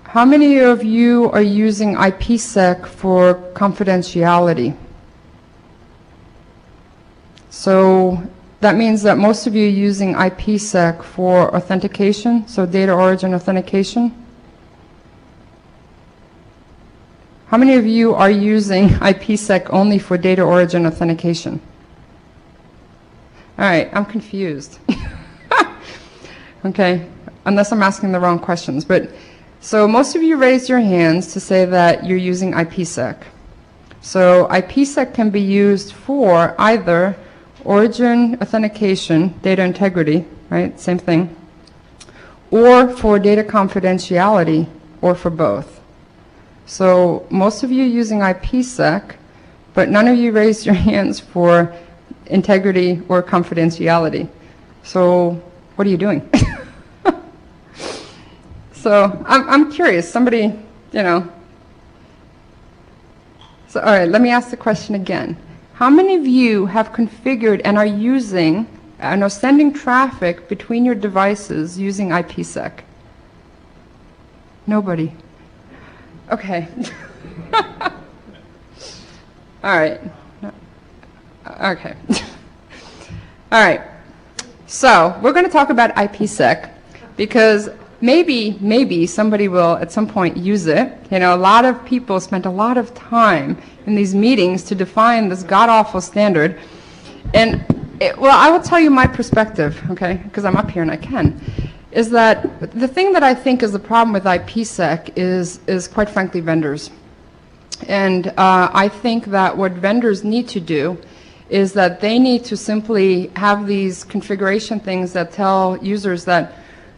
How many of you are using IPsec for confidentiality? So that means that most of you are using IPsec for authentication, so data origin authentication. How many of you are using IPsec only for data origin authentication? All right, I'm confused. Okay, unless I'm asking the wrong questions. But so most of you raised your hands to say that you're using IPsec. So IPsec can be used for either origin authentication, data integrity, right, same thing, or for data confidentiality, or for both. So most of you using IPsec, but none of you raised your hands for integrity or confidentiality. So what are you doing? So I'm curious, somebody, you know. So all right, let me ask the question again. How many of you have configured and are using and are sending traffic between your devices using IPsec? Nobody. Okay. All right. Okay. All right. So we're going to talk about IPsec because maybe somebody will at some point use it. You know, a lot of people spent a lot of time in these meetings to define this god-awful standard. And, well, I will tell you my perspective, okay, because I'm up here and I can, is that the thing that I think is the problem with IPsec is quite frankly vendors. And I think that what vendors need to do is that they need to simply have these configuration things that tell users that,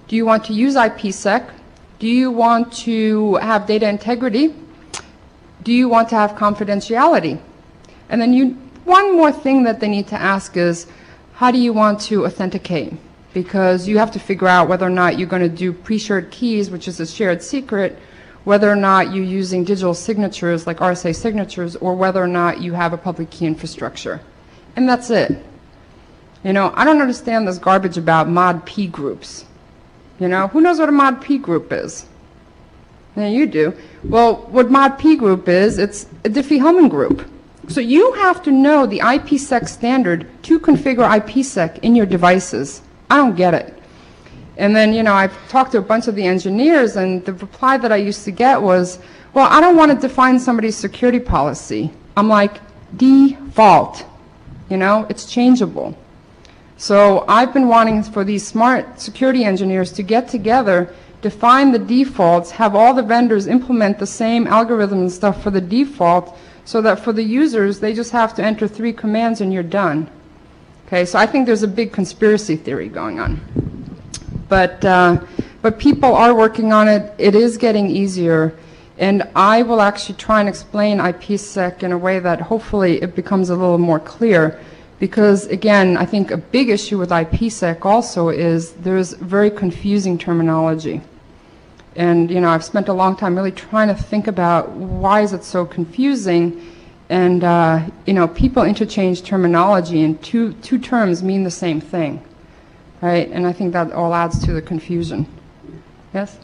do you want to use IPsec? Do you want to have data integrity? Do you want to have confidentiality? And then one more thing that they need to ask is, how do you want to authenticate? Because you have to figure out whether or not you're going to do pre-shared keys, which is a shared secret, whether or not you're using digital signatures like RSA signatures, or whether or not you have a public key infrastructure. And that's it. You know, I don't understand this garbage about mod P groups. You know, who knows what a mod P group is? Yeah, you do. Well, what mod P group is, it's a DiffieHellman group. So you have to know the IPsec standard to configure IPsec in your devices. I don't get it. And then, you know, I've talked to a bunch of the engineers, and the reply that I used to get was, well, I don't want to define somebody's security policy. I'm like, default. You know, it's changeable. So I've been wanting for these smart security engineers to get together, define the defaults, have all the vendors implement the same algorithm and stuff for the default, so that for the users, they just have to enter 3 commands and you're done. Okay, so I think there's a big conspiracy theory going on. But people are working on it. It is getting easier. And I will actually try and explain IPsec in a way that hopefully it becomes a little more clear. Because, again, I think a big issue with IPsec also is there's very confusing terminology. And, you know, I've spent a long time really trying to think about why is it so confusing. And, you know, people interchange terminology, and two terms mean the same thing. Right? And I think that all adds to the confusion. Yes?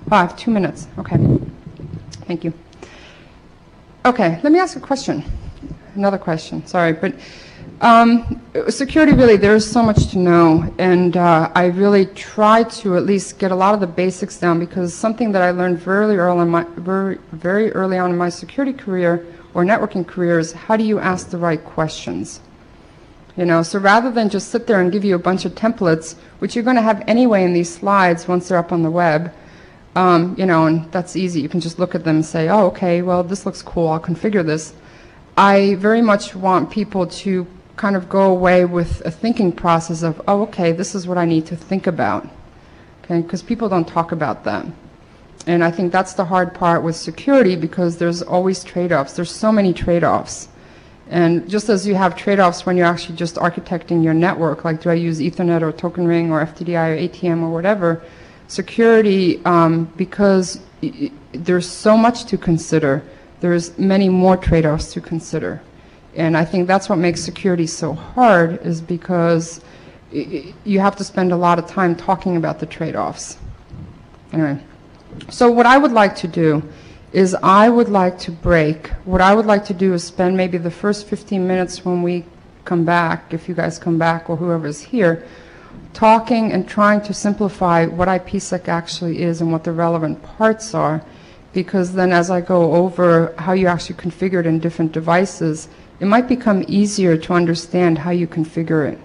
Oh, I have 2 minutes. Okay. Thank you. Okay, let me ask a question. Another question, sorry. But security, really, there is so much to know. And I really try to at least get a lot of the basics down, because something that I learned very early on in my security career or networking career is, how do you ask the right questions? You know, so rather than just sit there and give you a bunch of templates, which you're going to have anyway in these slides once they're up on the web, you know, and that's easy. You can just look at them and say, oh, okay, well, this looks cool. I'll configure this. I very much want people to kind of go away with a thinking process of, oh, okay, this is what I need to think about. Okay, because people don't talk about that. And I think that's the hard part with security, because there's always trade-offs. There's so many trade-offs. And just as you have trade-offs when you're actually just architecting your network, like do I use Ethernet or token ring or FTDI or ATM or whatever, security, because there's so much to consider, there's many more trade-offs to consider. And I think that's what makes security so hard, is because you have to spend a lot of time talking about the trade-offs. Anyway, so what I would like to do is I would like to break. What I would like to do is spend maybe the first 15 minutes when we come back, if you guys come back or whoever's here, talking and trying to simplify what IPsec actually is and what the relevant parts are, because then as I go over how you actually configure it in different devices, it might become easier to understand how you configure it.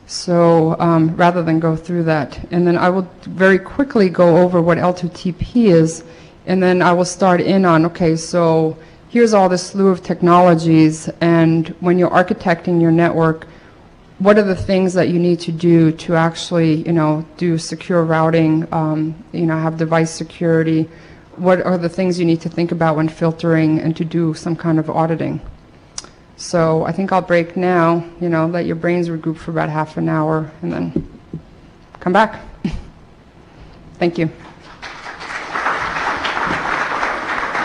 So rather than go through that. And then I will very quickly go over what L2TP is, and then I will start in on, okay, so here's all this slew of technologies, and when you're architecting your network, what are the things that you need to do to actually, you know, do secure routing, you know, have device security? What are the things you need to think about when filtering and to do some kind of auditing? So I think I'll break now, you know, let your brains regroup for about half an hour, and then come back. Thank you.